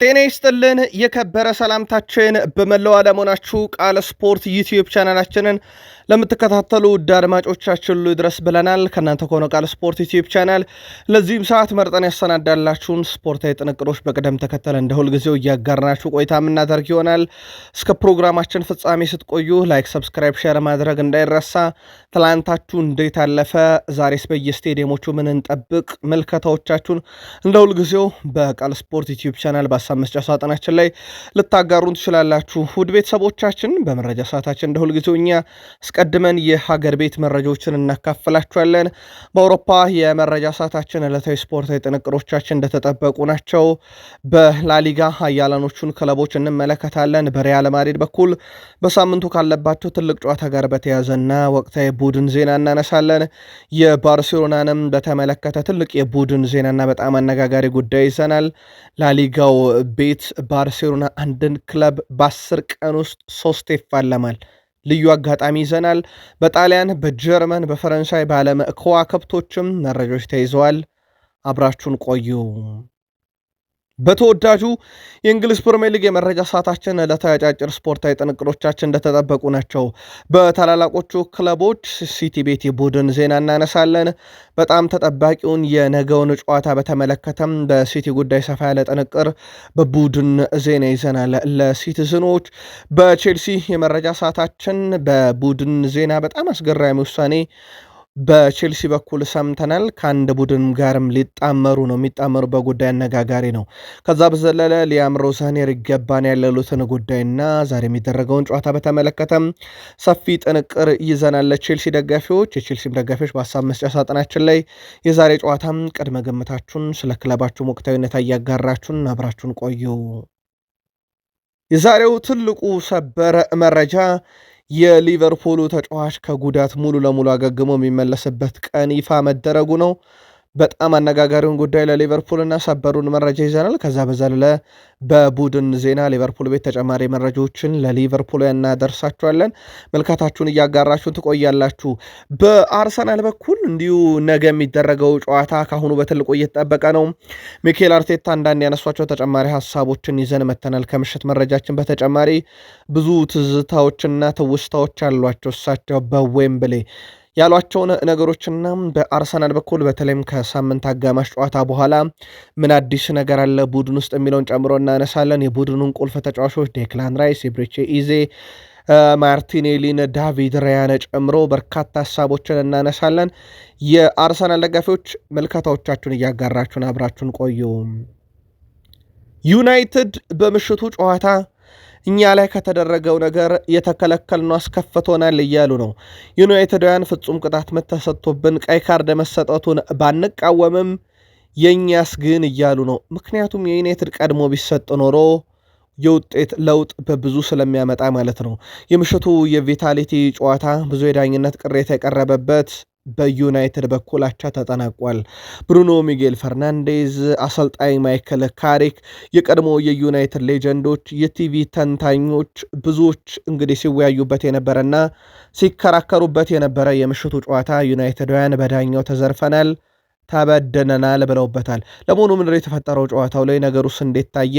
ጤና ይስጥልን የከበረ ሰላምታችን በመላው ዓለም ሆናችሁ ቃል ስፖርት ዩቲዩብ ቻናላችንን ለምትከታተሉ ውድ አድማጮቻችን ሁሉ ይድረስ ብለናል። ከእናንተ ከሆነ ቃል ስፖርት ዩቲዩብ ቻናል ለዚህም ሰዓት መርጠን ያሰናዳላችሁን ስፖርታዊ ጥንቅሮች በቅደም ተከተል እንደ ሁልጊዜው እያጋርናችሁ ቆይታ የምናደርግ ይሆናል። እስከ ፕሮግራማችን ፍጻሜ ስትቆዩ ላይክ፣ ሰብስክራይብ፣ ሼር ማድረግ እንዳይረሳ። ትላንታችሁ እንዴት አለፈ? ዛሬስ በየስቴዲየሞቹ ምን እንጠብቅ? ምልከታዎቻችሁን እንደ ሁልጊዜው በቃል ስፖርት ዩቲዩብ ቻናል በሀሳብ መስጫ ሳጥናችን ላይ ልታጋሩን ትችላላችሁ። ውድ ቤተሰቦቻችን በመረጃ ሰዓታችን እንደ ሁልጊዜው እኛ አስቀድመን የሀገር ቤት መረጃዎችን እናካፍላችኋለን። በአውሮፓ የመረጃ ሰዓታችን ዕለታዊ ስፖርታዊ ጥንቅሮቻችን እንደተጠበቁ ናቸው። በላሊጋ ኃያላኖቹን ክለቦች እንመለከታለን። በሪያል ማድሪድ በኩል በሳምንቱ ካለባቸው ትልቅ ጨዋታ ጋር በተያዘና ወቅታዊ ቡድን ዜና እናነሳለን። የባርሴሎናንም በተመለከተ ትልቅ የቡድን ዜናና በጣም አነጋጋሪ ጉዳይ ይዘናል። ላሊጋው ቤት ባርሴሎና አንድን ክለብ በ10 ቀን ውስጥ 3 ይፋለማል። ልዩ አጋጣሚ ይዘናል። በጣሊያን፣ በጀርመን፣ በፈረንሳይ በዓለም ከዋክብቶችም መረጃዎች ተይዘዋል። አብራችሁን ቆዩ። በተወዳጁ የእንግሊዝ ፕሪሚየር ሊግ የመረጃ ሰዓታችን ዕለታዊ አጫጭር ስፖርታዊ ጥንቅሮቻችን እንደተጠበቁ ናቸው። በታላላቆቹ ክለቦች ሲቲ ቤት የቡድን ዜና እናነሳለን። በጣም ተጠባቂውን የነገውን ጨዋታ በተመለከተም በሲቲ ጉዳይ ሰፋ ያለ ጥንቅር በቡድን ዜና ይዘናል። ለሲቲዝኖች በቼልሲ የመረጃ ሰዓታችን በቡድን ዜና በጣም አስገራሚ ውሳኔ በቼልሲ በኩል ሰምተናል። ከአንድ ቡድን ጋርም ሊጣመሩ ነው። የሚጣመሩበት ጉዳይ አነጋጋሪ ነው። ከዛ በዘለለ ሊያም ሮዛኔር ይገባን ያለሉትን ጉዳይና ዛሬ የሚደረገውን ጨዋታ በተመለከተም ሰፊ ጥንቅር ይዘናል። ለቼልሲ ደጋፊዎች፣ የቼልሲም ደጋፊዎች በሀሳብ መስጫ ሳጥናችን ላይ የዛሬ ጨዋታም ቅድመ ግምታችሁን ስለ ክለባችሁ ወቅታዊነት እያጋራችሁን አብራችሁን ቆዩ። የዛሬው ትልቁ ሰበር መረጃ የሊቨርፑሉ ተጫዋች ከጉዳት ሙሉ ለሙሉ አገግሞ የሚመለስበት ቀን ይፋ መደረጉ ነው። በጣም አነጋጋሪውን ጉዳይ ለሊቨርፑልና ሰበሩን መረጃ ይዘናል። ከዛ በዘለለ በቡድን ዜና ሊቨርፑል ቤት ተጨማሪ መረጃዎችን ለሊቨርፑል እናደርሳችኋለን። መልካታችሁን እያጋራችሁን ትቆያላችሁ። በአርሰናል በኩል እንዲሁ ነገ የሚደረገው ጨዋታ ካሁኑ በትልቁ እየተጠበቀ ነው። ሚኬል አርቴታ አንዳንድ ያነሷቸው ተጨማሪ ሀሳቦችን ይዘን መተናል። ከምሽት መረጃችን በተጨማሪ ብዙ ትዝታዎችና ትውስታዎች አሏቸው እሳቸው በዌምብሌ ያሏቸውን ነገሮችና በአርሰናል በኩል በተለይም ከሳምንት አጋማሽ ጨዋታ በኋላ ምን አዲስ ነገር አለ ቡድን ውስጥ የሚለውን ጨምሮ እናነሳለን። የቡድኑን ቁልፍ ተጫዋቾች ዴክላን ራይስ፣ ኤብሪቼ ኢዜ፣ ማርቲኔሊን፣ ዳቪድ ራያን ጨምሮ በርካታ ሀሳቦችን እናነሳለን። የአርሰናል ደጋፊዎች መልከታዎቻችሁን እያጋራችሁን አብራችሁን ቆዩ። ዩናይትድ በምሽቱ ጨዋታ እኛ ላይ ከተደረገው ነገር የተከለከልነው አስከፍቶናል እያሉ ነው። ዩናይትዳውያን ፍጹም ቅጣት ምት ተሰጥቶብን ቀይ ካርድ መሰጠቱን ባንቃወምም የእኛስ ግን እያሉ ነው። ምክንያቱም የዩናይትድ ቀድሞ ቢሰጥ ኖሮ የውጤት ለውጥ በብዙ ስለሚያመጣ ማለት ነው። የምሽቱ የቪታሊቲ ጨዋታ ብዙ የዳኝነት ቅሬታ የቀረበበት በዩናይትድ በኩል አቻ ተጠናቋል። ብሩኖ ሚጌል ፈርናንዴዝ፣ አሰልጣኝ ማይክል ካሪክ፣ የቀድሞ የዩናይትድ ሌጀንዶች፣ የቲቪ ተንታኞች ብዙዎች እንግዲህ ሲወያዩበት የነበረና ሲከራከሩበት የነበረ የምሽቱ ጨዋታ ዩናይትዳውያን በዳኛው ተዘርፈናል፣ ተበደነናል ብለውበታል። ለመሆኑ ምንድነው የተፈጠረው? ጨዋታው ላይ ነገሩስ እንዴት ታየ?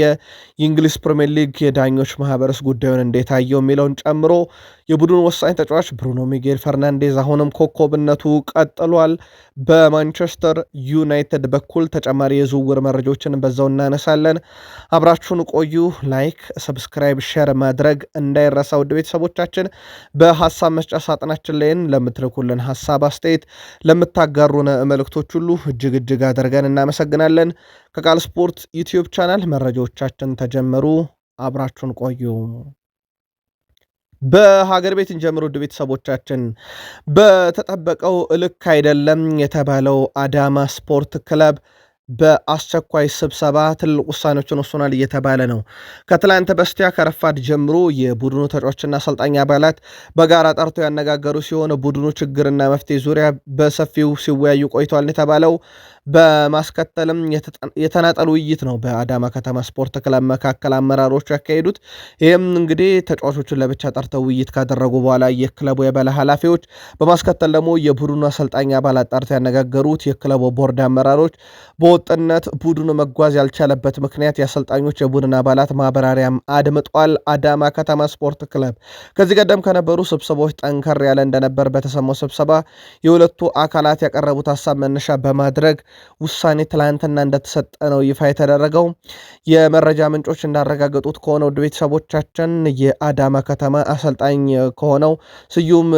የእንግሊዝ ፕሪሚየር ሊግ የዳኞች ማህበረስ ጉዳዩን እንዴት ታየው የሚለውን ጨምሮ የቡድኑ ወሳኝ ተጫዋች ብሩኖ ሚጌል ፈርናንዴዝ አሁንም ኮከብነቱ ቀጥሏል። በማንቸስተር ዩናይትድ በኩል ተጨማሪ የዝውውር መረጃዎችን በዛው እናነሳለን። አብራችሁን ቆዩ። ላይክ፣ ሰብስክራይብ፣ ሼር ማድረግ እንዳይረሳ። ውድ ቤተሰቦቻችን በሀሳብ መስጫ ሳጥናችን ላይን ለምትልኩልን ሀሳብ አስተያየት፣ ለምታጋሩን መልእክቶች ሁሉ እጅግ አድርገን እናመሰግናለን። ከቃል ስፖርት ዩቲዩብ ቻናል መረጃዎቻችን ተጀመሩ። አብራችሁን ቆዩ። በሀገር ቤት እንጀምር። ውድ ቤተሰቦቻችን በተጠበቀው ልክ አይደለም የተባለው አዳማ ስፖርት ክለብ በአስቸኳይ ስብሰባ ትልቅ ውሳኔዎችን ወስኗል እየተባለ ነው። ከትላንት በስቲያ ከረፋድ ጀምሮ የቡድኑ ተጫዋችና አሰልጣኝ አባላት በጋራ ጠርተው ያነጋገሩ ሲሆን ቡድኑ ችግርና መፍትሄ ዙሪያ በሰፊው ሲወያዩ ቆይተዋል የተባለው በማስከተልም የተናጠል ውይይት ነው በአዳማ ከተማ ስፖርት ክለብ መካከል አመራሮቹ ያካሄዱት። ይህም እንግዲህ ተጫዋቾቹን ለብቻ ጠርተው ውይይት ካደረጉ በኋላ የክለቡ የበላይ ኃላፊዎች፣ በማስከተል ደግሞ የቡድኑ አሰልጣኝ አባላት ጠርተው ያነጋገሩት የክለቡ ቦርድ አመራሮች በወጥነት ቡድኑ መጓዝ ያልቻለበት ምክንያት የአሰልጣኞች የቡድን አባላት ማብራሪያም አድምጧል። አዳማ ከተማ ስፖርት ክለብ ከዚህ ቀደም ከነበሩ ስብሰባዎች ጠንከር ያለ እንደነበር በተሰማው ስብሰባ የሁለቱ አካላት ያቀረቡት ሀሳብ መነሻ በማድረግ ውሳኔ ትላንትና እንደተሰጠ ነው ይፋ የተደረገው። የመረጃ ምንጮች እንዳረጋገጡት ከሆነ ውድ ቤተሰቦቻችን የአዳማ ከተማ አሰልጣኝ ከሆነው ስዩም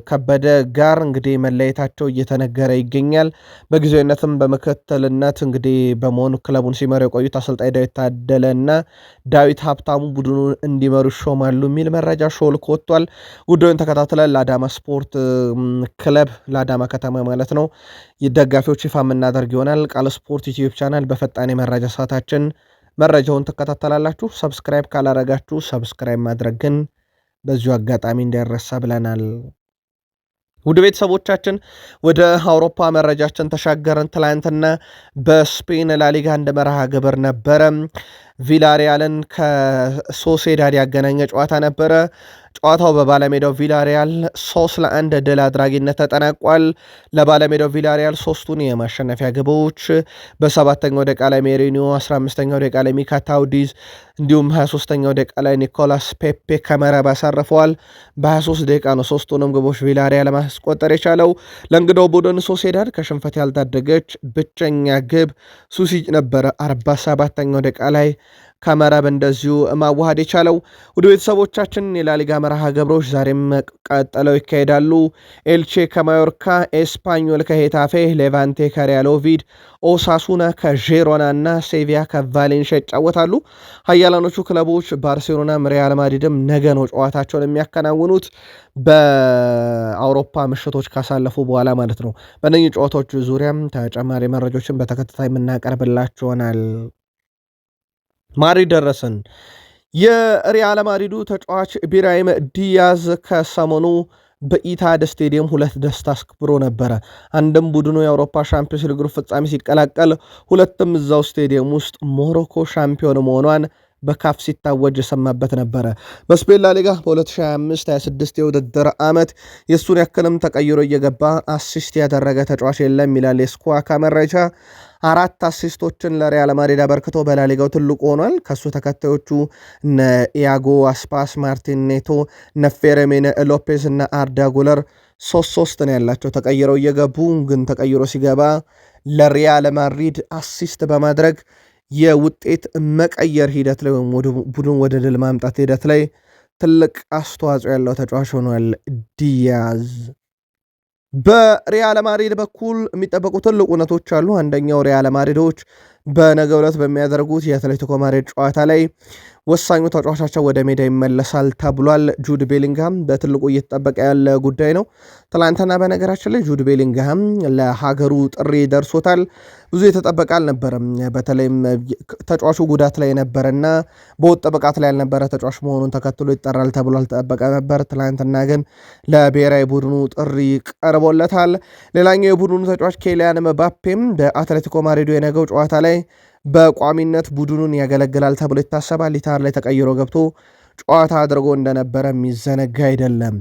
ከበደ ጋር እንግዲህ መለየታቸው እየተነገረ ይገኛል። በጊዜያዊነትም በምክትልነት እንግዲህ በመሆኑ ክለቡን ሲመሩ የቆዩት አሰልጣኝ ዳዊት ታደለ እና ዳዊት ሀብታሙ ቡድኑን እንዲመሩ ይሾማሉ የሚል መረጃ ሾልኮ ወጥቷል። ጉዳዩን ተከታትለን ለአዳማ ስፖርት ክለብ ለአዳማ ከተማ ማለት ነው ደጋፊዎች ይፋ የምናደርግ ይሆናል። ቃል ስፖርት ዩቲዩብ ቻናል በፈጣን የመረጃ ሰዓታችን መረጃውን ትከታተላላችሁ። ሰብስክራይብ ካላረጋችሁ ሰብስክራይብ ማድረግ ግን በዚሁ አጋጣሚ እንዳይረሳ ብለናል። ውድ ቤተሰቦቻችን ወደ አውሮፓ መረጃችን ተሻገርን። ትላንትና በስፔን ላሊጋ እንደ መርሃ ግብር ነበረ። ቪላሪያልን ከሶሴዳድ ያገናኘ ጨዋታ ነበረ። ጨዋታው በባለሜዳው ቪላሪያል 3-1 ድል አድራጊነት ተጠናቋል። ለባለሜዳው ቪላሪያል ሶስቱን የማሸነፊያ ግቦች በ7ኛው ደቂቃ ላይ ሜሪኒዮ፣ 15ኛው ደቂቃ ላይ ሚካ ታውዲዝ እንዲሁም 23ኛው ደቂቃ ላይ ኒኮላስ ፔፔ ከመረብ አሳርፈዋል። በ23 ደቂቃ ነው ሶስቱንም ግቦች ቪላሪያል ለማስቆጠር የቻለው። ለእንግዳው ቡድን ሶሴዳድ ከሽንፈት ያልታደገች ብቸኛ ግብ ሱሲጅ ነበረ 47ኛው ደቂቃ ላይ ከመረብ እንደዚሁ ማዋሃድ የቻለው። ወደ ቤተሰቦቻችን የላሊጋ መርሃ ግብሮች ዛሬም ቀጥለው ይካሄዳሉ። ኤልቼ ከማዮርካ፣ ኤስፓኞል ከሄታፌ፣ ሌቫንቴ ከሪያል ኦቪድ፣ ኦሳሱና ከዤሮና እና ሴቪያ ከቫሌንሺያ ይጫወታሉ። ሀያላኖቹ ክለቦች ባርሴሎናም ሪያል ማድሪድም ነገ ነው ጨዋታቸውን የሚያከናውኑት በአውሮፓ ምሽቶች ካሳለፉ በኋላ ማለት ነው። በእነኚህ ጨዋታዎች ዙሪያም ተጨማሪ መረጃዎችን በተከታታይ የምናቀርብላችሁ ይሆናል። ማድሪድ ደረስን። የሪያል ማድሪዱ ተጫዋች ኢብራሂም ዲያዝ ከሰሞኑ በኢታድ ስቴዲየም ሁለት ደስታ አስከብሮ ነበረ። አንድም ቡድኑ የአውሮፓ ሻምፒዮንስ ሊግ ፍጻሜ ሲቀላቀል፣ ሁለትም እዛው ስቴዲየም ውስጥ ሞሮኮ ሻምፒዮን መሆኗን በካፍ ሲታወጅ የሰማበት ነበረ። በስፔን ላሊጋ በ2025/26 የውድድር ዓመት የእሱን ያክልም ተቀይሮ እየገባ አሲስት ያደረገ ተጫዋች የለም ይላል የስኳካ መረጃ። 4 አሲስቶችን ለሪያል ማድሪድ አበርክቶ በላሊጋው ትልቁ ሆኗል። ከሱ ተከታዮቹ እነ ኢያጎ አስፓስ፣ ማርቲን ኔቶ፣ እነ ፌሬሚን ሎፔዝ እና አርዳ ጉለር 3 ነው ያላቸው ተቀይረው እየገቡ ግን ተቀይሮ ሲገባ ለሪያል ማድሪድ አሲስት በማድረግ የውጤት መቀየር ሂደት ላይ ወይም ቡድን ወደ ድል ማምጣት ሂደት ላይ ትልቅ አስተዋጽኦ ያለው ተጫዋች ሆኗል ዲያዝ። በሪያል ማድሪድ በኩል የሚጠበቁ ትልቅ እውነቶች አሉ። አንደኛው ሪያል ማድሪዶች በነገው ዕለት በሚያደርጉት የአትሌቲኮ ማድሪድ ጨዋታ ላይ ወሳኙ ተጫዋቻቸው ወደ ሜዳ ይመለሳል ተብሏል። ጁድ ቤሊንግሃም በትልቁ እየተጠበቀ ያለ ጉዳይ ነው። ትላንትና በነገራችን ላይ ጁድ ቤሊንግሃም ለሀገሩ ጥሪ ደርሶታል። ብዙ የተጠበቀ አልነበረም። በተለይም ተጫዋቹ ጉዳት ላይ ነበረና በወጥ ብቃት ላይ ያልነበረ ተጫዋች መሆኑን ተከትሎ ይጠራል ተብሎ አልተጠበቀ ነበር። ትላንትና ግን ለብሔራዊ ቡድኑ ጥሪ ቀርቦለታል። ሌላኛው የቡድኑ ተጫዋች ኬሊያን መባፔም በአትሌቲኮ ማድሪዱ የነገው ጨዋታ ላይ በቋሚነት ቡድኑን ያገለግላል ተብሎ ይታሰባል። ኢታር ላይ ተቀይሮ ገብቶ ጨዋታ አድርጎ እንደነበረ የሚዘነጋ አይደለም።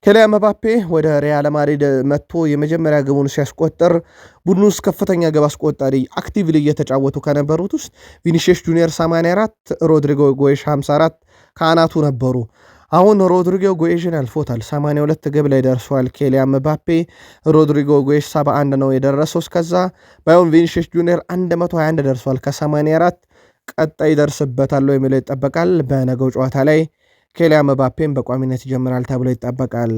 ኬሊያን መባፔ ወደ ሪያል ማድሪድ መጥቶ የመጀመሪያ ግቡን ሲያስቆጥር ቡድኑ ውስጥ ከፍተኛ ግብ አስቆጣሪ አክቲቭሊ እየተጫወቱ ከነበሩት ውስጥ ቪኒሺየስ ጁኒየር 84፣ ሮድሪጎ ጎይሽ 54 ከአናቱ ነበሩ። አሁን ሮድሪጎ ጎይሽን አልፎታል። 82 ግብ ላይ ደርሷል ኬሊያን መባፔ። ሮድሪጎ ጎይሽ 71 ነው የደረሰው። እስከዛ ባይሆን ቪኒሺየስ ጁኒየር 121 ደርሷል ከ84 ቀጣይ ይደርስበታል የሚለው ይጠበቃል። በነገው ጨዋታ ላይ ኬሊያን መባፔን በቋሚነት ይጀምራል ተብሎ ይጠበቃል።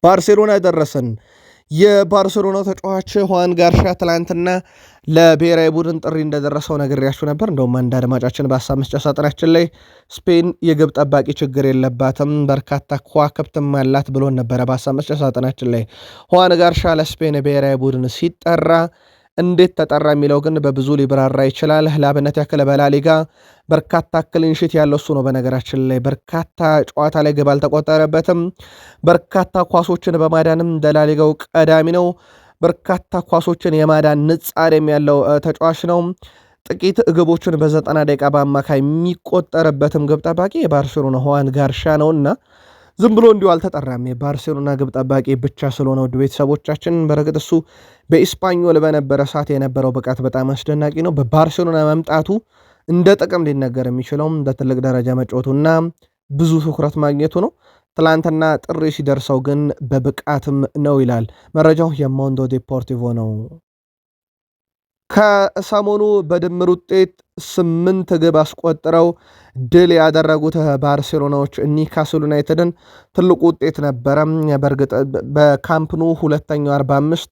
ባርሴሎና ደረሰን። የባርሴሎናው ተጫዋች ሁዋን ጋርሻ ትላንትና ለብሔራዊ ቡድን ጥሪ እንደደረሰው ነግሬያችሁ ነበር። እንደውም አንድ አድማጫችን በሀሳብ መስጫ ሳጥናችን ላይ ስፔን የግብ ጠባቂ ችግር የለባትም በርካታ ከዋክብትም አላት ብሎን ነበረ። በሀሳብ መስጫ ሳጥናችን ላይ ሁዋን ጋርሻ ለስፔን ብሔራዊ ቡድን ሲጠራ እንዴት ተጠራ የሚለው ግን በብዙ ሊብራራ ይችላል። ለአብነት ያክል በላሊጋ በርካታ ክሊንሺት ያለው እሱ ነው። በነገራችን ላይ በርካታ ጨዋታ ላይ ግብ አልተቆጠረበትም። በርካታ ኳሶችን በማዳንም ለላሊጋው ቀዳሚ ነው። በርካታ ኳሶችን የማዳን ንጻሬም ያለው ተጫዋች ነው። ጥቂት ግቦችን በ90 ደቂቃ በአማካይ የሚቆጠርበትም ግብ ጠባቂ የባርሴሎና ሁዋን ጋርሻ ነውና ዝም ብሎ እንዲሁ አልተጠራም። የባርሴሎና ግብ ጠባቂ ብቻ ስለሆነ ውድ ቤተሰቦቻችን፣ በረገጥ እሱ በኢስፓኞል በነበረ ሰዓት የነበረው ብቃት በጣም አስደናቂ ነው። በባርሴሎና መምጣቱ እንደ ጥቅም ሊነገር የሚችለውም በትልቅ ደረጃ መጫወቱና ብዙ ትኩረት ማግኘቱ ነው። ትላንትና ጥሪ ሲደርሰው ግን በብቃትም ነው ይላል መረጃው። የሞንዶ ዴፖርቲቮ ነው። ከሰሞኑ በድምር ውጤት 8 ግብ አስቆጥረው ድል ያደረጉት ባርሴሎናዎች ኒውካስል ዩናይትድን ትልቁ ውጤት ነበረ። በእርግጥ በካምፕኑ ሁለተኛው 45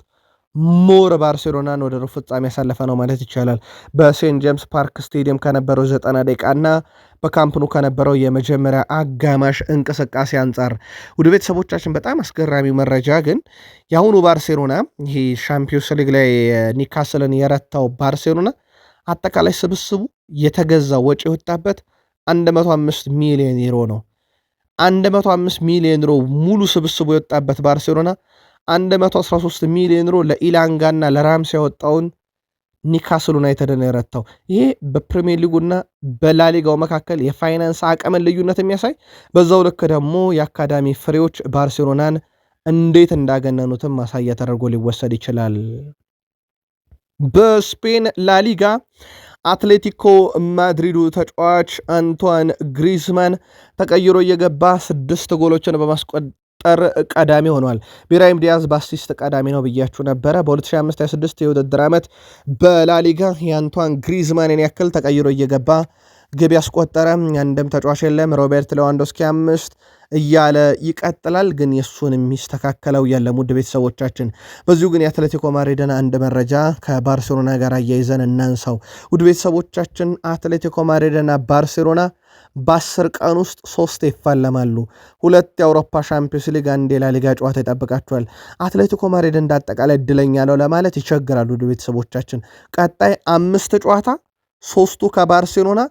ሞር ባርሴሎናን ወደ ሩብ ፍጻሜ ያሳለፈ ነው ማለት ይቻላል። በሴንት ጄምስ ፓርክ ስቴዲየም ከነበረው 90 ደቂቃ እና በካምፕኑ ከነበረው የመጀመሪያ አጋማሽ እንቅስቃሴ አንጻር ውድ ቤተሰቦቻችን፣ በጣም አስገራሚው መረጃ ግን የአሁኑ ባርሴሎና ይሄ ሻምፒዮንስ ሊግ ላይ ኒውካስልን የረታው ባርሴሎና አጠቃላይ ስብስቡ የተገዛው ወጪ የወጣበት 105 ሚሊዮን ዩሮ ነው። 105 ሚሊዮን ዩሮ ሙሉ ስብስቡ የወጣበት ባርሴሎና 113 ሚሊዮን ዩሮ ለኢላንጋና ለራምስ ያወጣውን ኒውካስል ዩናይትድን የረታው። ይሄ በፕሪሚየር ሊጉና በላሊጋው መካከል የፋይናንስ አቅምን ልዩነት የሚያሳይ፣ በዛው ልክ ደግሞ የአካዳሚ ፍሬዎች ባርሴሎናን እንዴት እንዳገነኑትም ማሳያ ተደርጎ ሊወሰድ ይችላል። በስፔን ላሊጋ አትሌቲኮ ማድሪዱ ተጫዋች አንቷን ግሪዝማን ተቀይሮ እየገባ 6 ጎሎችን በማስቆጠር ቀዳሚ ሆኗል። ብራሂም ዲያዝ በአሲስት ቀዳሚ ነው ብያችሁ ነበረ። በ2025/26 የውድድር ዓመት በላሊጋ የአንቷን ግሪዝማንን ያክል ተቀይሮ እየገባ ግብ ያስቆጠረ አንድም ተጫዋች የለም። ሮቤርት ሌዋንዶስኪ 5 እያለ ይቀጥላል። ግን የሱን የሚስተካከለው የለም። ውድ ቤተሰቦቻችን፣ በዚሁ ግን የአትሌቲኮ ማድሪድን አንድ መረጃ ከባርሴሎና ጋር አያይዘን እናንሳው። ውድ ቤተሰቦቻችን፣ አትሌቲኮ ማድሪድና ባርሴሎና በ10 ቀን ውስጥ 3 ይፋለማሉ። 2 የአውሮፓ ሻምፒዮንስ ሊግ፣ 1 የላሊጋ ጨዋታ ይጠብቃቸዋል። አትሌቲኮ ማድሪድ እንዳጠቃላይ እድለኛ ነው ለማለት ይቸግራሉ። ውድ ቤተሰቦቻችን፣ ቀጣይ 5 ጨዋታ 3ቱ ከባርሴሎና፣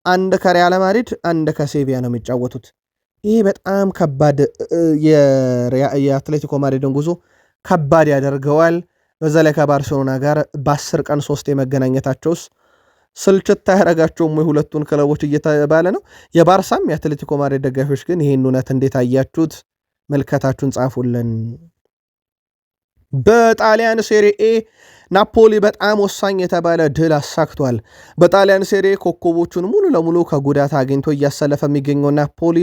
1 ከሪያል ማድሪድ፣ 1 ከሴቪያ ነው የሚጫወቱት። ይህ በጣም ከባድ የአትሌቲኮ ማድሪድን ጉዞ ከባድ ያደርገዋል። በዛ ላይ ከባርሴሎና ጋር በ10 ቀን 3 የመገናኘታቸውስ ስልችት ያደረጋቸውም የሁለቱን ክለቦች እየተባለ ነው። የባርሳም የአትሌቲኮ ማድሪድ ደጋፊዎች ግን ይህን እውነት እንዴት አያችሁት? መልከታችሁን ጻፉልን። በጣሊያን ሴሪኤ ናፖሊ በጣም ወሳኝ የተባለ ድል አሳክቷል። በጣሊያን ሴሪኤ ኮከቦቹን ሙሉ ለሙሉ ከጉዳት አግኝቶ እያሰለፈ የሚገኘው ናፖሊ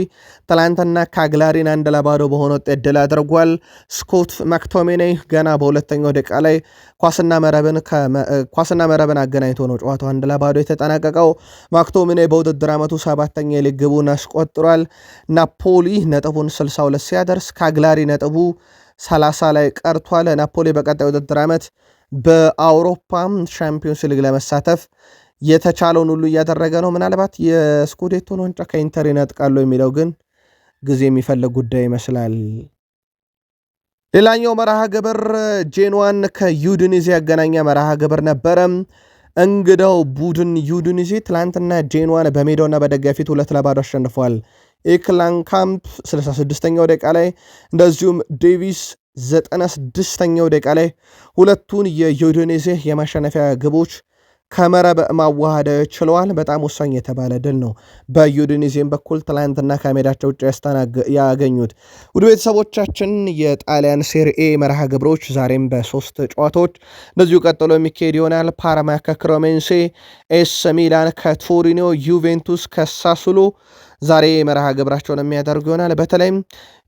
ትላንትና ካግላሪን 1-0 በሆነ ውጤት ድል አድርጓል። ስኮት ማክቶሚኔ ገና በሁለተኛው ደቂቃ ላይ ኳስና መረብን አገናኝቶ ነው ጨዋታው 1-0 የተጠናቀቀው። ማክቶሚኔ በውድድር ዓመቱ 7ኛ የሊግ ግቡን አስቆጥሯል። ናፖሊ ነጥቡን 62 ሲያደርስ ካግላሪ ነጥቡ 30 ላይ ቀርቷል። ናፖሊ በቀጣይ ውድድር ዓመት በአውሮፓ ሻምፒዮንስ ሊግ ለመሳተፍ የተቻለውን ሁሉ እያደረገ ነው። ምናልባት የስኩዴቶን ዋንጫ ከኢንተር ይነጥቃሉ የሚለው ግን ጊዜ የሚፈልግ ጉዳይ ይመስላል። ሌላኛው መርሃ ግብር ጄንዋን ከዩዲኒዜ ያገናኘ መርሃ ግብር ነበረ። እንግዳው ቡድን ዩዲኒዜ ትላንትና ጄንዋን በሜዳውና በደጋፊ ፊት 2-0 አሸንፏል። ኤክላንካምፕ 66ኛው ደቂቃ ላይ እንደዚሁም ዴቪስ 96ኛው ደቂቃ ላይ ሁለቱን የዩዲኔዜ የማሸነፊያ ግቦች ከመረብ ማዋሃድ ችለዋል። በጣም ወሳኝ የተባለ ድል ነው በዩዲኔዜም በኩል ትላንትና ከሜዳቸው ውጭ ያገኙት። ውድ ቤተሰቦቻችን፣ የጣሊያን ሴሪኤ መርሃ ግብሮች ዛሬም በ3 ጨዋታዎች እንደዚሁ ቀጥሎ የሚካሄድ ይሆናል። ፓርማ ከክሮሜንሴ፣ ኤስ ሚላን ከቶሪኖ፣ ዩቬንቱስ ከሳሱሎ ዛሬ መርሃ ግብራቸውን የሚያደርጉ ይሆናል። በተለይም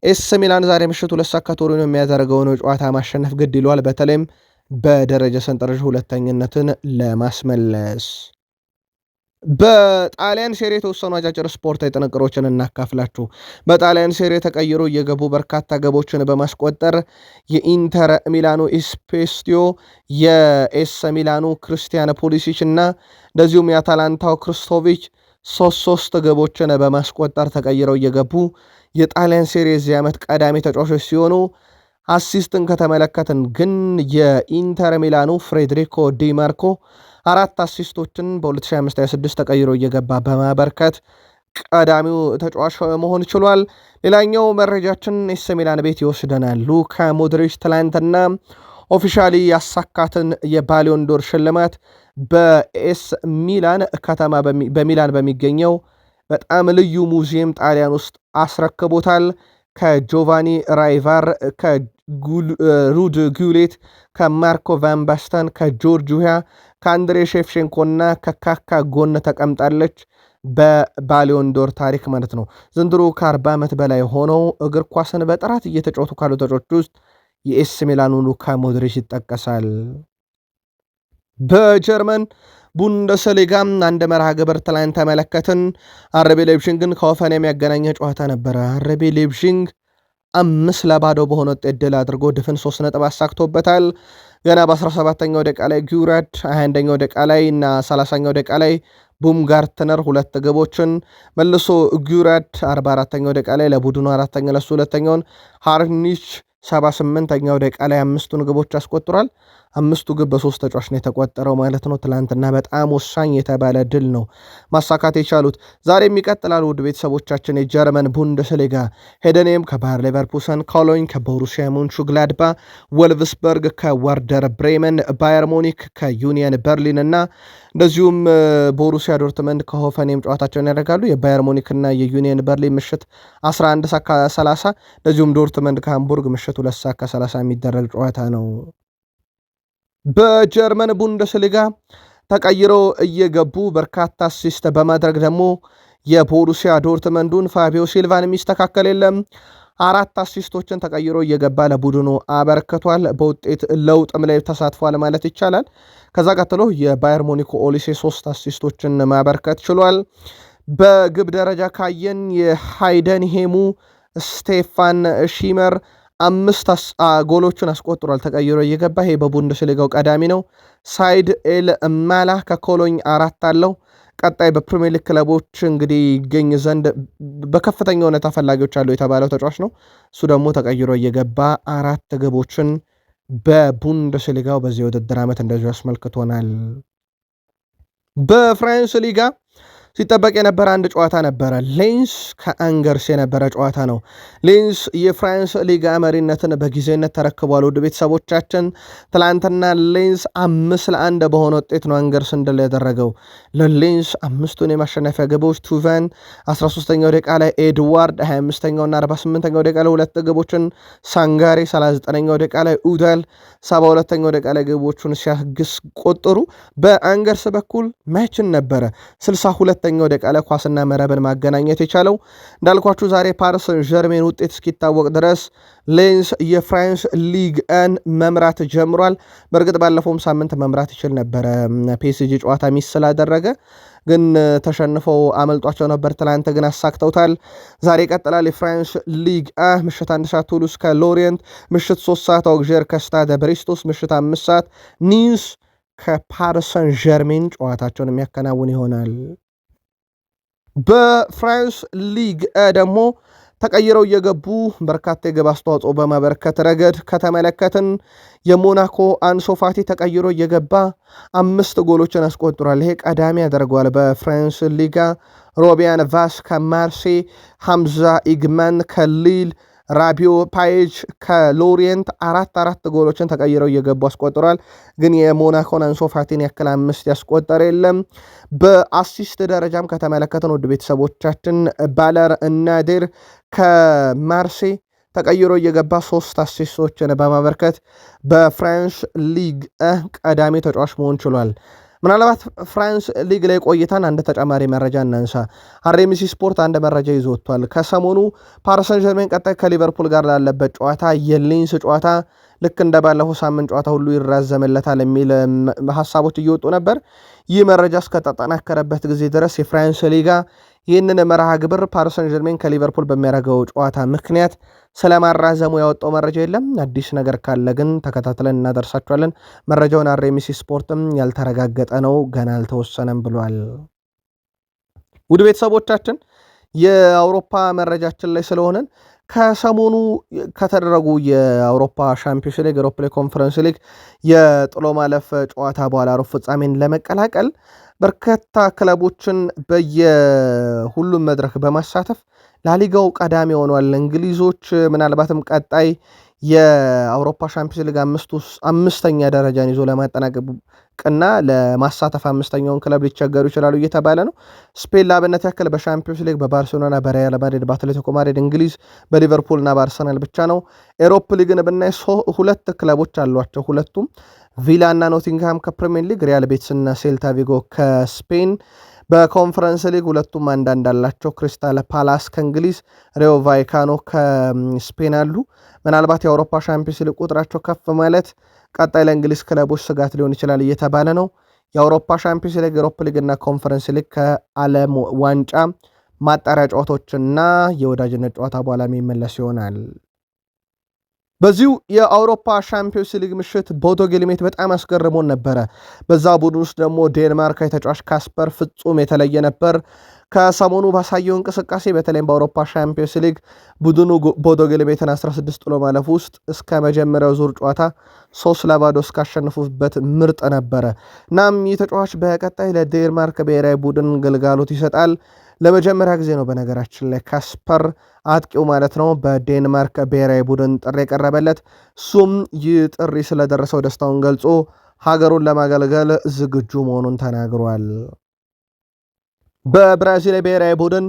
ኤስ ሚላን ዛሬ ምሽት 2 ሰዓት ከቶሪኖ የሚያደርገውን ጨዋታ ማሸነፍ ግድ ይለዋል። በተለይም በደረጃ ሰንጠረዥ ሁለተኝነትን ለማስመለስ። በጣሊያን ሴሪ የተወሰኑ አጫጭር ስፖርታዊ ጥንቅሮችን እናካፍላችሁ። በጣሊያን ሴሪ ተቀይሮ እየገቡ በርካታ ገቦችን በማስቆጠር የኢንተር ሚላኑ ኢስፔስቲዮ፣ የኤስ ሚላኑ ክርስቲያን ፖሊሲች እና እንደዚሁም የአታላንታው ክርስቶቪች 3 ገቦችን በማስቆጠር ተቀይረው እየገቡ የጣሊያን ሴሪ የዚህ ዓመት ቀዳሚ ተጫዋቾች ሲሆኑ አሲስትን ከተመለከትን ግን የኢንተር ሚላኑ ፍሬድሪኮ ዲ ማርኮ 4 አሲስቶችን በ2025/26 ተቀይሮ እየገባ በማበርከት ቀዳሚው ተጫዋች መሆን ችሏል። ሌላኛው መረጃችን ኤስ ሚላን ቤት ይወስደናል። ሉካ ሞድሪች ትላንትና ኦፊሻሊ ያሳካትን የባሊዮንዶር ሽልማት በኤስ ሚላን ከተማ በሚላን በሚገኘው በጣም ልዩ ሙዚየም ጣሊያን ውስጥ አስረክቦታል። ከጆቫኒ ራይቫር፣ ከሩድ ጉሌት፣ ከማርኮ ቫን ባስተን፣ ከጆርጅ ዊያ፣ ከአንድሬ ሼፍቼንኮና ከካካ ጎን ተቀምጣለች በባሊዮንዶር ታሪክ ማለት ነው። ዘንድሮ ከ40 ዓመት በላይ ሆነው እግር ኳስን በጥራት እየተጫወቱ ካሉ ተጫዋቾች ውስጥ የኤስ ሚላኑ ሉካ ሞድሪች ይጠቀሳል። በጀርመን ቡንደስሊጋ አንድ መርሃ ግብር ትላንት ተመለከትን። አርቢ ሌይፕዚግን ከሆፈንሄም የሚያገናኘ ጨዋታ ነበረ። አርቢ ሌይፕዚግ 5-0 በሆነ ውጤት ድል አድርጎ ድፍን 3 ነጥብ አሳክቶበታል። ገና በ17ኛው ደቂቃ ላይ ጊውራድ፣ 21ኛው ደቂቃ ላይ እና 30ኛው ደቂቃ ላይ ቡምጋርትነር 2 ግቦችን መልሶ ጊውራድ 44ኛው ደቂቃ ላይ ለቡድኑ 4ኛ ለሱ 2ኛውን ሃርኒች 78ኛው ደቂቃ ላይ 5ቱን ግቦች አስቆጥሯል። 5ቱ ግብ በ3 ተጫዋች ነው የተቆጠረው ማለት ነው። ትላንትና በጣም ወሳኝ የተባለ ድል ነው ማሳካት የቻሉት። ዛሬም ይቀጥላል። ውድ ቤተሰቦቻችን የጀርመን ቡንደስሊጋ ሄደንሄም ከባየር ሌቨርኩሰን፣ ኮሎኝ ከቦሩሲያ ሙንሽግላድባ፣ ወልቭስበርግ ከወርደር ብሬመን፣ ባየር ሙኒክ ከዩኒየን በርሊን እና እንደዚሁም ቦሩሲያ ዶርትመንድ ከሆፈንሄም ጨዋታቸውን ያደርጋሉ። የባየር ሙኒክ እና የዩኒየን በርሊን ምሽት 11:30 እንደዚሁም ዶርትመንድ ከሃምቡርግ ምሽት 2:30 የሚደረግ ጨዋታ ነው። በጀርመን ቡንደስሊጋ ተቀይረው እየገቡ በርካታ አሲስት በማድረግ ደግሞ የቦሩሲያ ዶርትመንዱን ፋቢዮ ሲልቫን የሚስተካከል የለም። 4 አሲስቶችን ተቀይሮ እየገባ ለቡድኑ አበርክቷል። በውጤት ለውጥም ላይ ተሳትፏል ማለት ይቻላል። ከዛ ቀጥሎ የባየር ሙኒክ ኦሊሴ 3 አሲስቶችን ማበርከት ችሏል። በግብ ደረጃ ካየን የሃይደንሄሙ ስቴፋን ሺመር 5 ጎሎችን አስቆጥሯል ተቀይሮ እየገባ። ይሄ በቡንደስሊጋው ቀዳሚ ነው። ሳይድ ኤል ማላ ከኮሎኝ 4 አለው። ቀጣይ በፕሪሚየር ሊግ ክለቦች እንግዲህ ይገኝ ዘንድ በከፍተኛ ሁኔታ ፈላጊዎች አለው የተባለው ተጫዋች ነው። እሱ ደግሞ ተቀይሮ እየገባ 4 ግቦችን በቡንደስሊጋው በዚህ የውድድር ዓመት እንደዚሁ አስመልክቶናል። በፍራንስ ሊጋ ሲጠበቅ የነበረ አንድ ጨዋታ ነበረ። ሌንስ ከአንገርስ የነበረ ጨዋታ ነው። ሌንስ የፍራንስ ሊጋ መሪነትን በጊዜነት ተረክቧል። ውድ ቤተሰቦቻችን ትላንትና ሌንስ 5-1 በሆነ ውጤት ነው አንገርስ ድል ያደረገው። ለሌንስ 5ቱን የማሸነፊያ ግቦች ቱቫን 13ኛው ደቂቃ ላይ፣ ኤድዋርድ 25ኛውና 48ኛው ደቂቃ ላይ 2 ግቦችን፣ ሳንጋሬ 39ኛው ደቂቃ ላይ፣ ኡዳል 72ኛው ደቂቃ ላይ ግቦቹን ሲያግስ ቆጠሩ። በአንገርስ በኩል ማችን ነበረ 62ኛው ደቂቃ ላይ ኳስና መረብን ማገናኘት የቻለው። እንዳልኳችሁ ዛሬ ፓሪስ ሰን ዠርሜን ውጤት እስኪታወቅ ድረስ ሌንስ የፍራንስ ሊግ አን መምራት ጀምሯል። በእርግጥ ባለፈውም ሳምንት መምራት ይችል ነበረ። ፒኤስጂ ጨዋታ ሚስ ስላደረገ ግን ተሸንፈው አመልጧቸው ነበር። ትላንት ግን አሳክተውታል። ዛሬ ይቀጥላል የፍራንስ ሊግ አ ምሽት 1 ሰዓት ቱሉስ ከሎሪየንት፣ ምሽት 3 ሰዓት አውግዠር ከስታደ ብሬስቶስ፣ ምሽት 5 ሰዓት ኒስ ከፓሪስ ሰን ዠርሜን ጨዋታቸውን የሚያከናውን ይሆናል። በፍራንስ ሊግ ደግሞ ተቀይረው እየገቡ በርካታ የግብ አስተዋጽኦ በማበረከት ረገድ ከተመለከትን የሞናኮ አንሱ ፋቲ ተቀይሮ እየገባ 5 ጎሎችን አስቆጥሯል። ይሄ ቀዳሚ ያደርገዋል በፍራንስ ሊጋ። ሮቢያን ቫስ ከማርሴ፣ ሐምዛ ኢግማን ከሊል፣ ራቢዮ ፓይጅ ከሎሪየንት 4 ጎሎችን ተቀይረው እየገቡ አስቆጥሯል። ግን የሞናኮን አንሱ ፋቲን ያክል 5 ያስቆጠረ የለም። በአሲስት ደረጃም ከተመለከተን ውድ ቤተሰቦቻችን ባለር ናዴር ከማርሴ ተቀይሮ እየገባ 3 አሲስቶችን በማበርከት በፍራንስ ሊግ ቀዳሚ ተጫዋች መሆን ችሏል። ምናልባት ፍራንስ ሊግ ላይ ቆይታን አንድ ተጨማሪ መረጃ እናንሳ። አርኤምሲ ስፖርት አንድ መረጃ ይዞ ወጥቷል። ከሰሞኑ ፓሪስ ሰን ዠርሜን ቀጣይ ከሊቨርፑል ጋር ላለበት ጨዋታ የሌንስ ጨዋታ ልክ እንደ ባለፈው ሳምንት ጨዋታ ሁሉ ይራዘምለታል የሚል ሀሳቦች እየወጡ ነበር። ይህ መረጃ እስከተጠናከረበት ጊዜ ድረስ የፍራንስ ሊጋ ይህንን መርሃ ግብር ፓሪስ ሰን ዠርሜን ከሊቨርፑል በሚያደርገው ጨዋታ ምክንያት ስለማራዘሙ ያወጣው መረጃ የለም። አዲስ ነገር ካለ ግን ተከታትለን እናደርሳቸዋለን። መረጃውን አርኤምሲ ስፖርትም ያልተረጋገጠ ነው፣ ገና አልተወሰነም ብሏል። ውድ ቤተሰቦቻችን የአውሮፓ መረጃችን ላይ ስለሆነን ከሰሞኑ ከተደረጉ የአውሮፓ ሻምፒዮንስ ሊግ፣ የአውሮፓ ኮንፈረንስ ሊግ የጥሎ ማለፍ ጨዋታ በኋላ ሩብ ፍጻሜን ለመቀላቀል በርካታ ክለቦችን በየሁሉም መድረክ በማሳተፍ ላሊጋው ቀዳሚ ሆኗል። እንግሊዞች ምናልባትም ቀጣይ የአውሮፓ ሻምፒዮንስ ሊግ 5ኛ ደረጃን ይዞ ለማጠናቀቅ እና ለማሳተፍ አምስተኛውን ክለብ ሊቸገሩ ይችላሉ እየተባለ ነው። ስፔን ላብነት ያክል በሻምፒዮንስ ሊግ በባርሴሎና፣ በሪያል ማድሪድ፣ በአትሌቲኮ ማድሪድ፣ እንግሊዝ በሊቨርፑልና በአርሰናል ብቻ ነው። ኤሮፕ ሊግን ብናይ ሁለት ክለቦች አሏቸው። ሁለቱም ቪላ እና ኖቲንግሃም ከፕሪሚየር ሊግ፣ ሪያል ቤትስና ሴልታ ቪጎ ከስፔን። በኮንፈረንስ ሊግ ሁለቱም አንዳንድ አላቸው። ክሪስታል ፓላስ ከእንግሊዝ፣ ሬዮ ቫይካኖ ከስፔን አሉ። ምናልባት የአውሮፓ ሻምፒዮንስ ሊግ ቁጥራቸው ከፍ ማለት ቀጣይ ለእንግሊዝ ክለቦች ስጋት ሊሆን ይችላል እየተባለ ነው። የአውሮፓ ሻምፒዮንስ ሊግ፣ ኤሮፓ ሊግ እና ኮንፈረንስ ሊግ ከዓለም ዋንጫ ማጣሪያ ጨዋታዎችና የወዳጅነት ጨዋታ በኋላ የሚመለስ ይሆናል። በዚሁ የአውሮፓ ሻምፒዮንስ ሊግ ምሽት ቦዶ ግሊምት በጣም አስገርሞን ነበረ። በዛ ቡድን ውስጥ ደግሞ ዴንማርካዊ ተጫዋች ካስፐር ፍጹም የተለየ ነበር። ከሰሞኑ ባሳየው እንቅስቃሴ በተለይም በአውሮፓ ሻምፒዮንስ ሊግ ቡድኑ ቦዶ ግሊምትን 16 ጥሎ ማለፍ ውስጥ እስከ መጀመሪያው ዙር ጨዋታ 3-0 እስካሸንፉበት ምርጥ ነበረ። እናም ይህ ተጫዋች በቀጣይ ለዴንማርክ ብሔራዊ ቡድን ግልጋሎት ይሰጣል። ለመጀመሪያ ጊዜ ነው በነገራችን ላይ ካስፐር አጥቂው ማለት ነው በዴንማርክ ብሔራዊ ቡድን ጥሪ የቀረበለት። እሱም ይህ ጥሪ ስለደረሰው ደስታውን ገልጾ ሀገሩን ለማገልገል ዝግጁ መሆኑን ተናግሯል። በብራዚል ብሔራዊ ቡድን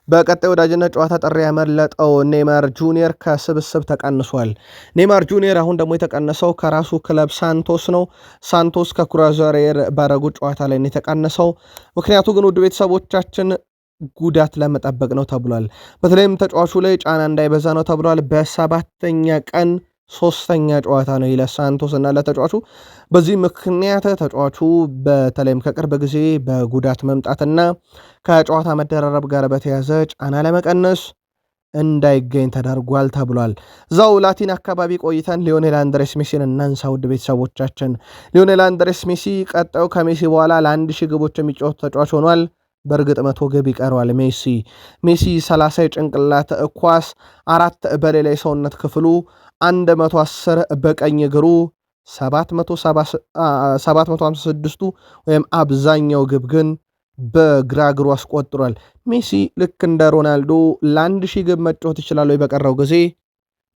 በቀጣይ ወዳጅነት ጨዋታ ጥሪ ያመለጠው ኔይማር ጁኒየር ከስብስብ ተቀንሷል። ኔይማር ጁኒየር አሁን ደግሞ የተቀነሰው ከራሱ ክለብ ሳንቶስ ነው። ሳንቶስ ከኩራዛሬር ባረጉ ጨዋታ ላይ ነው የተቀነሰው። ምክንያቱ ግን ውድ ቤተሰቦቻችን ጉዳት ለመጠበቅ ነው ተብሏል። በተለይም ተጫዋቹ ላይ ጫና እንዳይበዛ ነው ተብሏል። በሰባተኛ ቀን 3ኛ ጨዋታ ነው ለሳንቶስ እና ለተጫዋቹ። በዚህ ምክንያት ተጫዋቹ በተለይም ከቅርብ ጊዜ በጉዳት መምጣትና ከጨዋታ መደራረብ ጋር በተያዘ ጫና ለመቀነስ እንዳይገኝ ተደርጓል ተብሏል። እዛው ላቲን አካባቢ ቆይተን ሊዮኔል አንድሬስ ሜሲን እናንሳ ውድ ቤተሰቦቻችን። ሊዮኔል አንድሬስ ሜሲ ቀጣዩ ከሜሲ በኋላ ለ1000 ግቦች የሚጫወት ተጫዋች ሆኗል። በእርግጥ 100 ግብ ይቀረዋል። ሜሲ 30 የጭንቅላት ኳስ፣ 4 በሌላ የሰውነት ክፍሉ፣ 110 በቀኝ እግሩ፣ 756ቱ ወይም አብዛኛው ግብ ግን በግራ እግሩ አስቆጥሯል። ሜሲ ልክ እንደ ሮናልዶ ለ1000 ግብ መጫወት ይችላል ወይ? በቀረው ጊዜ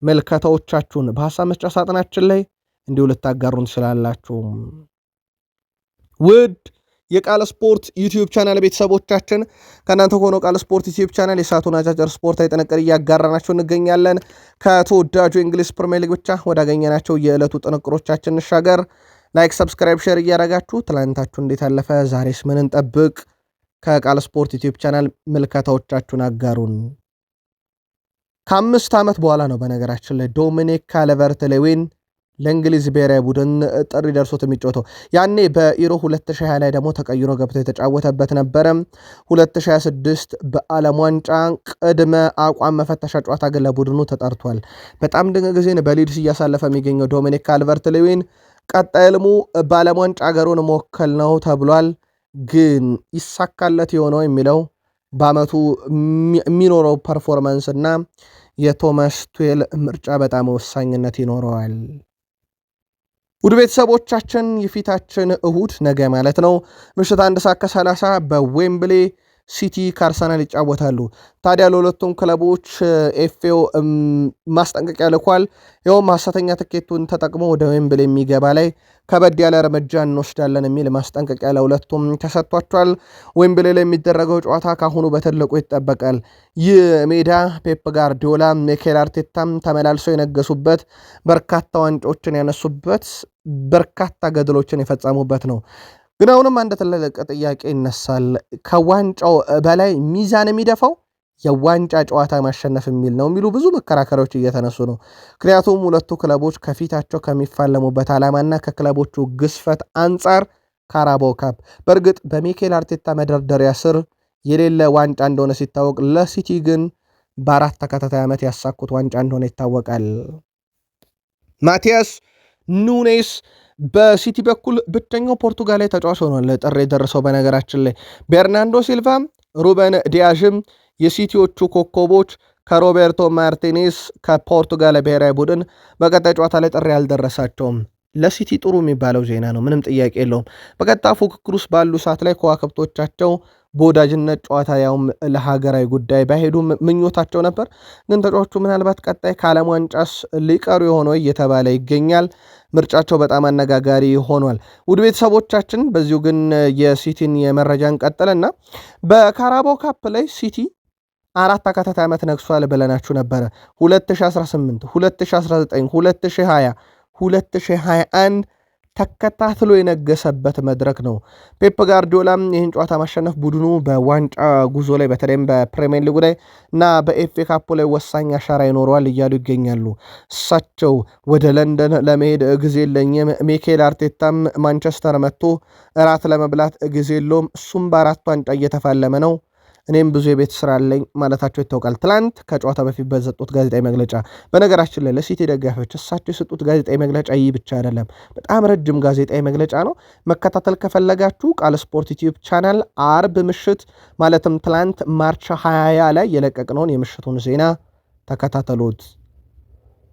መልከታዎቻችሁን በሐሳብ መስጫ ሳጥናችን ላይ እንዲሁ ልታጋሩን ትችላላችሁ። ውድ የቃል ስፖርት ዩቲዩብ ቻናል ቤተሰቦቻችን ከእናንተ ሆኖ ቃል ስፖርት ዩቲዩብ ቻናል የሰዓቱን አጫጭር ስፖርታዊ ጥንቅር እያጋራናቸው እንገኛለን። ከተወዳጁ የእንግሊዝ ፕሪሚየር ሊግ ብቻ ወዳገኘናቸው የዕለቱ ጥንቅሮቻችን እንሻገር። ላይክ፣ ሰብስክራይብ፣ ሼር እያረጋችሁ ትላንታችሁ እንዴት አለፈ፣ ዛሬስ ምን እንጠብቅ? ከቃል ስፖርት ዩቲዩብ ቻናል ምልከታዎቻችሁን አጋሩን። ከ5 ዓመት በኋላ ነው በነገራችን ላይ ዶሚኒክ ካልቨርት-ሌዊን ለእንግሊዝ ብሔራዊ ቡድን ጥሪ ደርሶት የሚጫወተው። ያኔ በኢሮ 2020 ላይ ደግሞ ተቀይሮ ገብቶ የተጫወተበት ነበረ። 2026 በዓለም ዋንጫ ቅድመ አቋም መፈተሻ ጨዋታ ግን ለቡድኑ ተጠርቷል። በጣም ድንቅ ጊዜን በሊድስ እያሳለፈ የሚገኘው ዶሚኒክ ካልቨርት-ሌዊን ቀጣይ ዕልሙ በዓለም ዋንጫ አገሩን መወከል ነው ተብሏል። ግን ይሳካለት የሆነው የሚለው በአመቱ የሚኖረው ፐርፎርማንስ እና የቶማስ ቱዌል ምርጫ በጣም ወሳኝነት ይኖረዋል። ውድ ቤተሰቦቻችን የፊታችን እሁድ ነገ ማለት ነው ምሽት 1:30 በዌምብሌ ሲቲ ከአርሰናል ይጫወታሉ። ታዲያ ለሁለቱም ክለቦች ኤፍኤው ማስጠንቀቂያ ልኳል። ይኸውም ሐሰተኛ ትኬቱን ተጠቅሞ ወደ ዌምብሌ የሚገባ ላይ ከበድ ያለ እርምጃ እንወስዳለን የሚል ማስጠንቀቂያ ለሁለቱም ተሰጥቷቸዋል። ዌምብሌ ላይ የሚደረገው ጨዋታ ካሁኑ በትልቁ ይጠበቃል። ይህ ሜዳ ፔፕ ጋርዲዮላ፣ ሚኬል አርቴታም ተመላልሰው የነገሱበት፣ በርካታ ዋንጫዎችን ያነሱበት፣ በርካታ ገድሎችን የፈጸሙበት ነው። ግን አሁንም አንድ ትልቅ ጥያቄ ይነሳል። ከዋንጫው በላይ ሚዛን የሚደፋው የዋንጫ ጨዋታ ማሸነፍ የሚል ነው የሚሉ ብዙ መከራከሪያዎች እየተነሱ ነው። ምክንያቱም ሁለቱ ክለቦች ከፊታቸው ከሚፋለሙበት ዓላማና ከክለቦቹ ግዝፈት አንጻር ካራባኦ ካፕ በእርግጥ በሚኬል አርቴታ መደርደሪያ ስር የሌለ ዋንጫ እንደሆነ ሲታወቅ፣ ለሲቲ ግን በ4 ተከታታይ ዓመት ያሳኩት ዋንጫ እንደሆነ ይታወቃል። ማቲያስ ኑኔስ በሲቲ በኩል ብቸኛው ፖርቱጋላዊ ተጫዋች ሆኗል ጥሪ የደረሰው። በነገራችን ላይ ቤርናንዶ ሲልቫ፣ ሩበን ዲያዥም የሲቲዎቹ ኮከቦች ከሮቤርቶ ማርቲኔስ ከፖርቱጋል ብሔራዊ ቡድን በቀጣይ ጨዋታ ላይ ጥሪ አልደረሳቸውም። ለሲቲ ጥሩ የሚባለው ዜና ነው። ምንም ጥያቄ የለውም። በቀጥታ ፉክክር ውስጥ ባሉ ሰዓት ላይ ከዋክብቶቻቸው በወዳጅነት ጨዋታ ያውም ለሀገራዊ ጉዳይ ባይሄዱ ምኞታቸው ነበር። ግን ተጫዋቹ ምናልባት ቀጣይ ከዓለም ዋንጫስ ሊቀሩ የሆነው እየተባለ ይገኛል። ምርጫቸው በጣም አነጋጋሪ ሆኗል። ውድ ቤተሰቦቻችን በዚሁ ግን የሲቲን የመረጃን ቀጥልና በካራባኦ ካፕ ላይ ሲቲ 4 ተከታታይ ዓመት ነግሷል ብለናችሁ ነበረ። 2018፣ 2019፣ 2020፣ 2021 ተከታትሎ የነገሰበት መድረክ ነው። ፔፕ ጋርዲዮላም ይህን ጨዋታ ማሸነፍ ቡድኑ በዋንጫ ጉዞ ላይ በተለይም በፕሪሚየር ሊጉ ላይ እና በኤፍኤ ካፑ ላይ ወሳኝ አሻራ ይኖረዋል እያሉ ይገኛሉ። እሳቸው ወደ ለንደን ለመሄድ ጊዜ የለኝም፣ ሚኬል አርቴታም ማንቸስተር መጥቶ እራት ለመብላት ጊዜ የለውም፣ እሱም በ4 ዋንጫ እየተፋለመ ነው፣ እኔም ብዙ የቤት ስራ አለኝ ማለታቸው ይታወቃል። ትላንት ከጨዋታ በፊት በሰጡት ጋዜጣዊ መግለጫ፣ በነገራችን ላይ ለሲቲ ደጋፊዎች እሳቸው የሰጡት ጋዜጣዊ መግለጫ ይህ ብቻ አይደለም፣ በጣም ረጅም ጋዜጣዊ መግለጫ ነው። መከታተል ከፈለጋችሁ ቃል ስፖርት ዩቲዩብ ቻናል አርብ ምሽት ማለትም ትላንት ማርች 20 ላይ የለቀቅነውን የምሽቱን ዜና ተከታተሉት።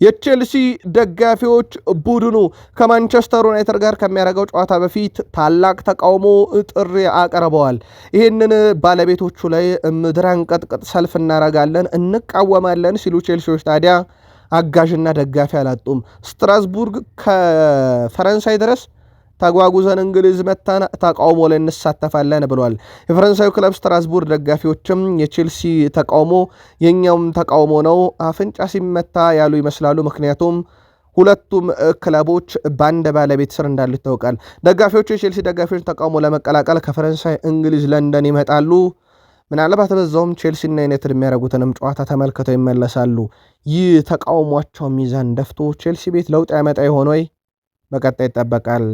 የቼልሲ ደጋፊዎች ቡድኑ ከማንቸስተር ዩናይትድ ጋር ከሚያደርገው ጨዋታ በፊት ታላቅ ተቃውሞ ጥሪ አቀርበዋል። ይህንን ባለቤቶቹ ላይ ምድር አንቀጥቅጥ ሰልፍ እናረጋለን፣ እንቃወማለን ሲሉ ቼልሲዎች ታዲያ አጋዥና ደጋፊ አላጡም። ስትራስቡርግ ከፈረንሳይ ድረስ ተጓጉዘን እንግሊዝ መታን ተቃውሞ ላይ እንሳተፋለን ብሏል። የፈረንሳዩ ክለብ ስትራስቡርግ ደጋፊዎችም የቼልሲ ተቃውሞ የኛውም ተቃውሞ ነው፣ አፍንጫ ሲመታ ያሉ ይመስላሉ። ምክንያቱም ሁለቱም ክለቦች በአንድ ባለቤት ስር እንዳሉ ይታወቃል። ደጋፊዎቹ የቼልሲ ደጋፊዎች ተቃውሞ ለመቀላቀል ከፈረንሳይ እንግሊዝ ለንደን ይመጣሉ። ምናልባት በዛውም ቼልሲና ዩናይትድ የሚያደርጉትንም ጨዋታ ተመልክተው ይመለሳሉ። ይህ ተቃውሟቸው ሚዛን ደፍቶ ቼልሲ ቤት ለውጥ ያመጣ ይሆን ወይ? በቀጣይ ይጠበቃል።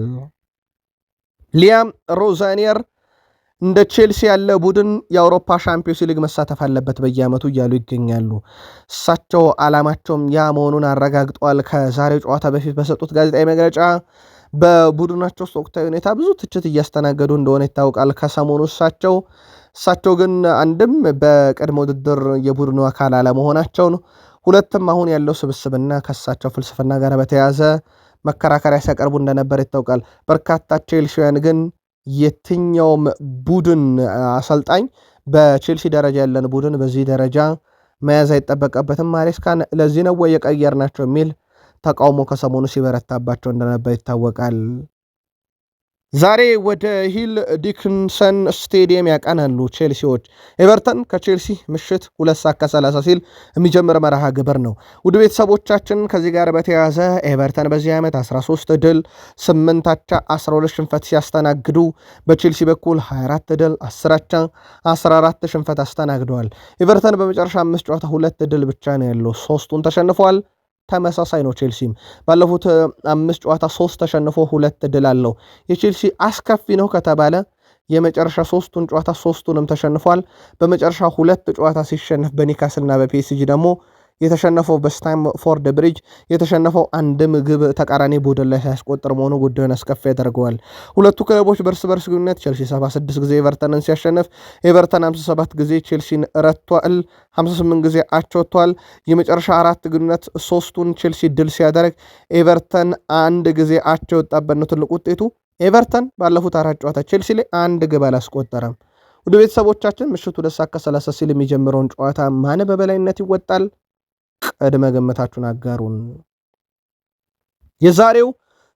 ሊያም ሮዛኒየር እንደ ቼልሲ ያለ ቡድን የአውሮፓ ሻምፒዮንስ ሊግ መሳተፍ አለበት በየዓመቱ እያሉ ይገኛሉ። እሳቸው ዓላማቸውም ያ መሆኑን አረጋግጠዋል። ከዛሬው ጨዋታ በፊት በሰጡት ጋዜጣዊ መግለጫ በቡድናቸው ውስጥ ወቅታዊ ሁኔታ ብዙ ትችት እያስተናገዱ እንደሆነ ይታወቃል። ከሰሞኑ እሳቸው ግን አንድም በቅድመ ውድድር የቡድኑ አካል አለመሆናቸው ነው። ሁለትም አሁን ያለው ስብስብና ከእሳቸው ፍልስፍና ጋር በተያያዘ መከራከሪያ ሲያቀርቡ እንደነበር ይታወቃል። በርካታ ቼልሲውያን ግን የትኛውም ቡድን አሰልጣኝ በቼልሲ ደረጃ ያለን ቡድን በዚህ ደረጃ መያዝ አይጠበቀበትም፣ ማሬስካን ለዚህ ነው ወይ የቀየርናቸው የሚል ተቃውሞ ከሰሞኑ ሲበረታባቸው እንደነበር ይታወቃል። ዛሬ ወደ ሂል ዲክንሰን ስቴዲየም ያቀናሉ ቼልሲዎች። ኤቨርተን ከቼልሲ ምሽት 2:30 ሲል የሚጀምር መርሃ ግብር ነው። ውድ ቤተሰቦቻችን ከዚህ ጋር በተያያዘ ኤቨርተን በዚህ ዓመት 13 ድል 8 አቻ 12 ሽንፈት ሲያስተናግዱ በቼልሲ በኩል 24 ድል 10 አቻ 14 ሽንፈት አስተናግደዋል። ኤቨርተን በመጨረሻ 5 ጨዋታ 2 ድል ብቻ ነው ያለው፣ 3ቱን ተሸንፏል። ተመሳሳይ ነው። ቼልሲም ባለፉት 5 ጨዋታ 3 ተሸንፎ 2 ድል አለው። የቼልሲ አስከፊ ነው ከተባለ የመጨረሻ 3ቱን ጨዋታ 3ቱንም ተሸንፏል። በመጨረሻ 2 ጨዋታ ሲሸነፍ በኒካስልና በፒኤስጂ ደግሞ የተሸነፈው በስታንፎርድ ብሪጅ የተሸነፈው አንድም ግብ ተቃራኒ ቡድን ላይ ሳያስቆጥር መሆኑ ጉዳዩን አስከፊ ያደርገዋል። ሁለቱ ክለቦች በእርስ በርስ ግንኙነት ቼልሲ 76 ጊዜ ኤቨርተንን ሲያሸንፍ ኤቨርተን 57 ጊዜ ቼልሲን ረቷል፣ 58 ጊዜ አቻ ወጥቷል። የመጨረሻ 4 ግንኙነት 3ቱን ቼልሲ ድል ሲያደርግ ኤቨርተን 1 ጊዜ አቻ የወጣበት ነው ትልቅ ውጤቱ። ኤቨርተን ባለፉት 4 ጨዋታ ቼልሲ ላይ 1 ግብ አላስቆጠረም። ወደ ቤተሰቦቻችን ምሽቱ 2:30 ሲል የሚጀምረውን ጨዋታ ማን በበላይነት ይወጣል? ቀድመ ገመታችሁን አጋሩን። የዛሬው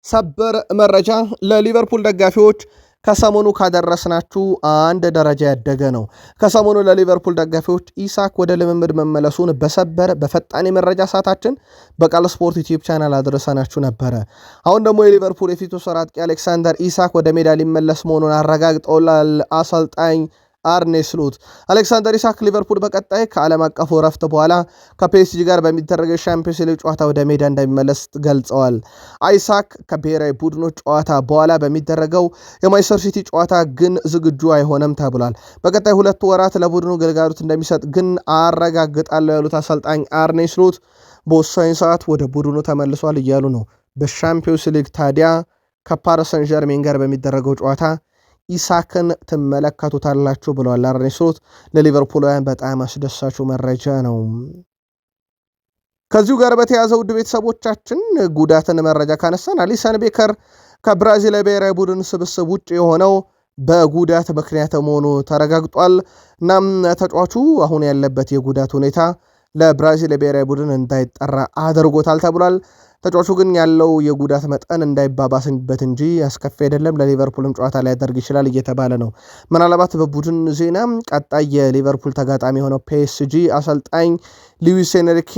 ሰበር መረጃ ለሊቨርፑል ደጋፊዎች ከሰሞኑ ካደረስናችሁ አንድ ደረጃ ያደገ ነው። ከሰሞኑ ለሊቨርፑል ደጋፊዎች ኢሳክ ወደ ልምምድ መመለሱን በሰበር በፈጣን የመረጃ ሰዓታችን በቃል ስፖርት ዩቲዩብ ቻናል አድረሰናችሁ ነበረ። አሁን ደግሞ የሊቨርፑል የፊቱ ሰር አጥቂ አሌክሳንደር ኢሳክ ወደ ሜዳ ሊመለስ መሆኑን አረጋግጠውላል አሰልጣኝ አርኔ ስሎት። አሌክሳንደር ኢሳክ ሊቨርፑል በቀጣይ ከዓለም አቀፉ ረፍት በኋላ ከፒኤስጂ ጋር በሚደረገው ሻምፒዮንስ ሊግ ጨዋታ ወደ ሜዳ እንደሚመለስ ገልጸዋል። አይሳክ ከብሔራዊ ቡድኖች ጨዋታ በኋላ በሚደረገው የማንቸስተር ሲቲ ጨዋታ ግን ዝግጁ አይሆንም ተብሏል። በቀጣይ 2 ወራት ለቡድኑ ግልጋሎት እንደሚሰጥ ግን አረጋግጣለሁ ያሉት አሰልጣኝ አርኔ ስሎት በወሳኝ ሰዓት ወደ ቡድኑ ተመልሷል እያሉ ነው። በሻምፒዮንስ ሊግ ታዲያ ከፓሪስ ሰን ዠርሜን ጋር በሚደረገው ጨዋታ ኢሳክን ትመለከቱታላችሁ ብለዋል አርኔ ስሎት። ለሊቨርፑላውያን በጣም አስደሳቹ መረጃ ነው። ከዚሁ ጋር በተያያዘ ውድ ቤተሰቦቻችን ጉዳትን መረጃ ካነሳን አሊሰን ቤከር ከብራዚል ብሔራዊ ቡድን ስብስብ ውጭ የሆነው በጉዳት ምክንያት መሆኑ ተረጋግጧል። እናም ተጫዋቹ አሁን ያለበት የጉዳት ሁኔታ ለብራዚል ብሔራዊ ቡድን እንዳይጠራ አድርጎታል ተብሏል። ተጫዋቹ ግን ያለው የጉዳት መጠን እንዳይባባስበት እንጂ አስከፊ አይደለም፣ ለሊቨርፑልም ጨዋታ ሊያደርግ ይችላል እየተባለ ነው። ምናልባት በቡድን ዜና ቀጣይ የሊቨርፑል ተጋጣሚ የሆነው ፒኤስጂ አሰልጣኝ ሉዊስ ኤንሪኬ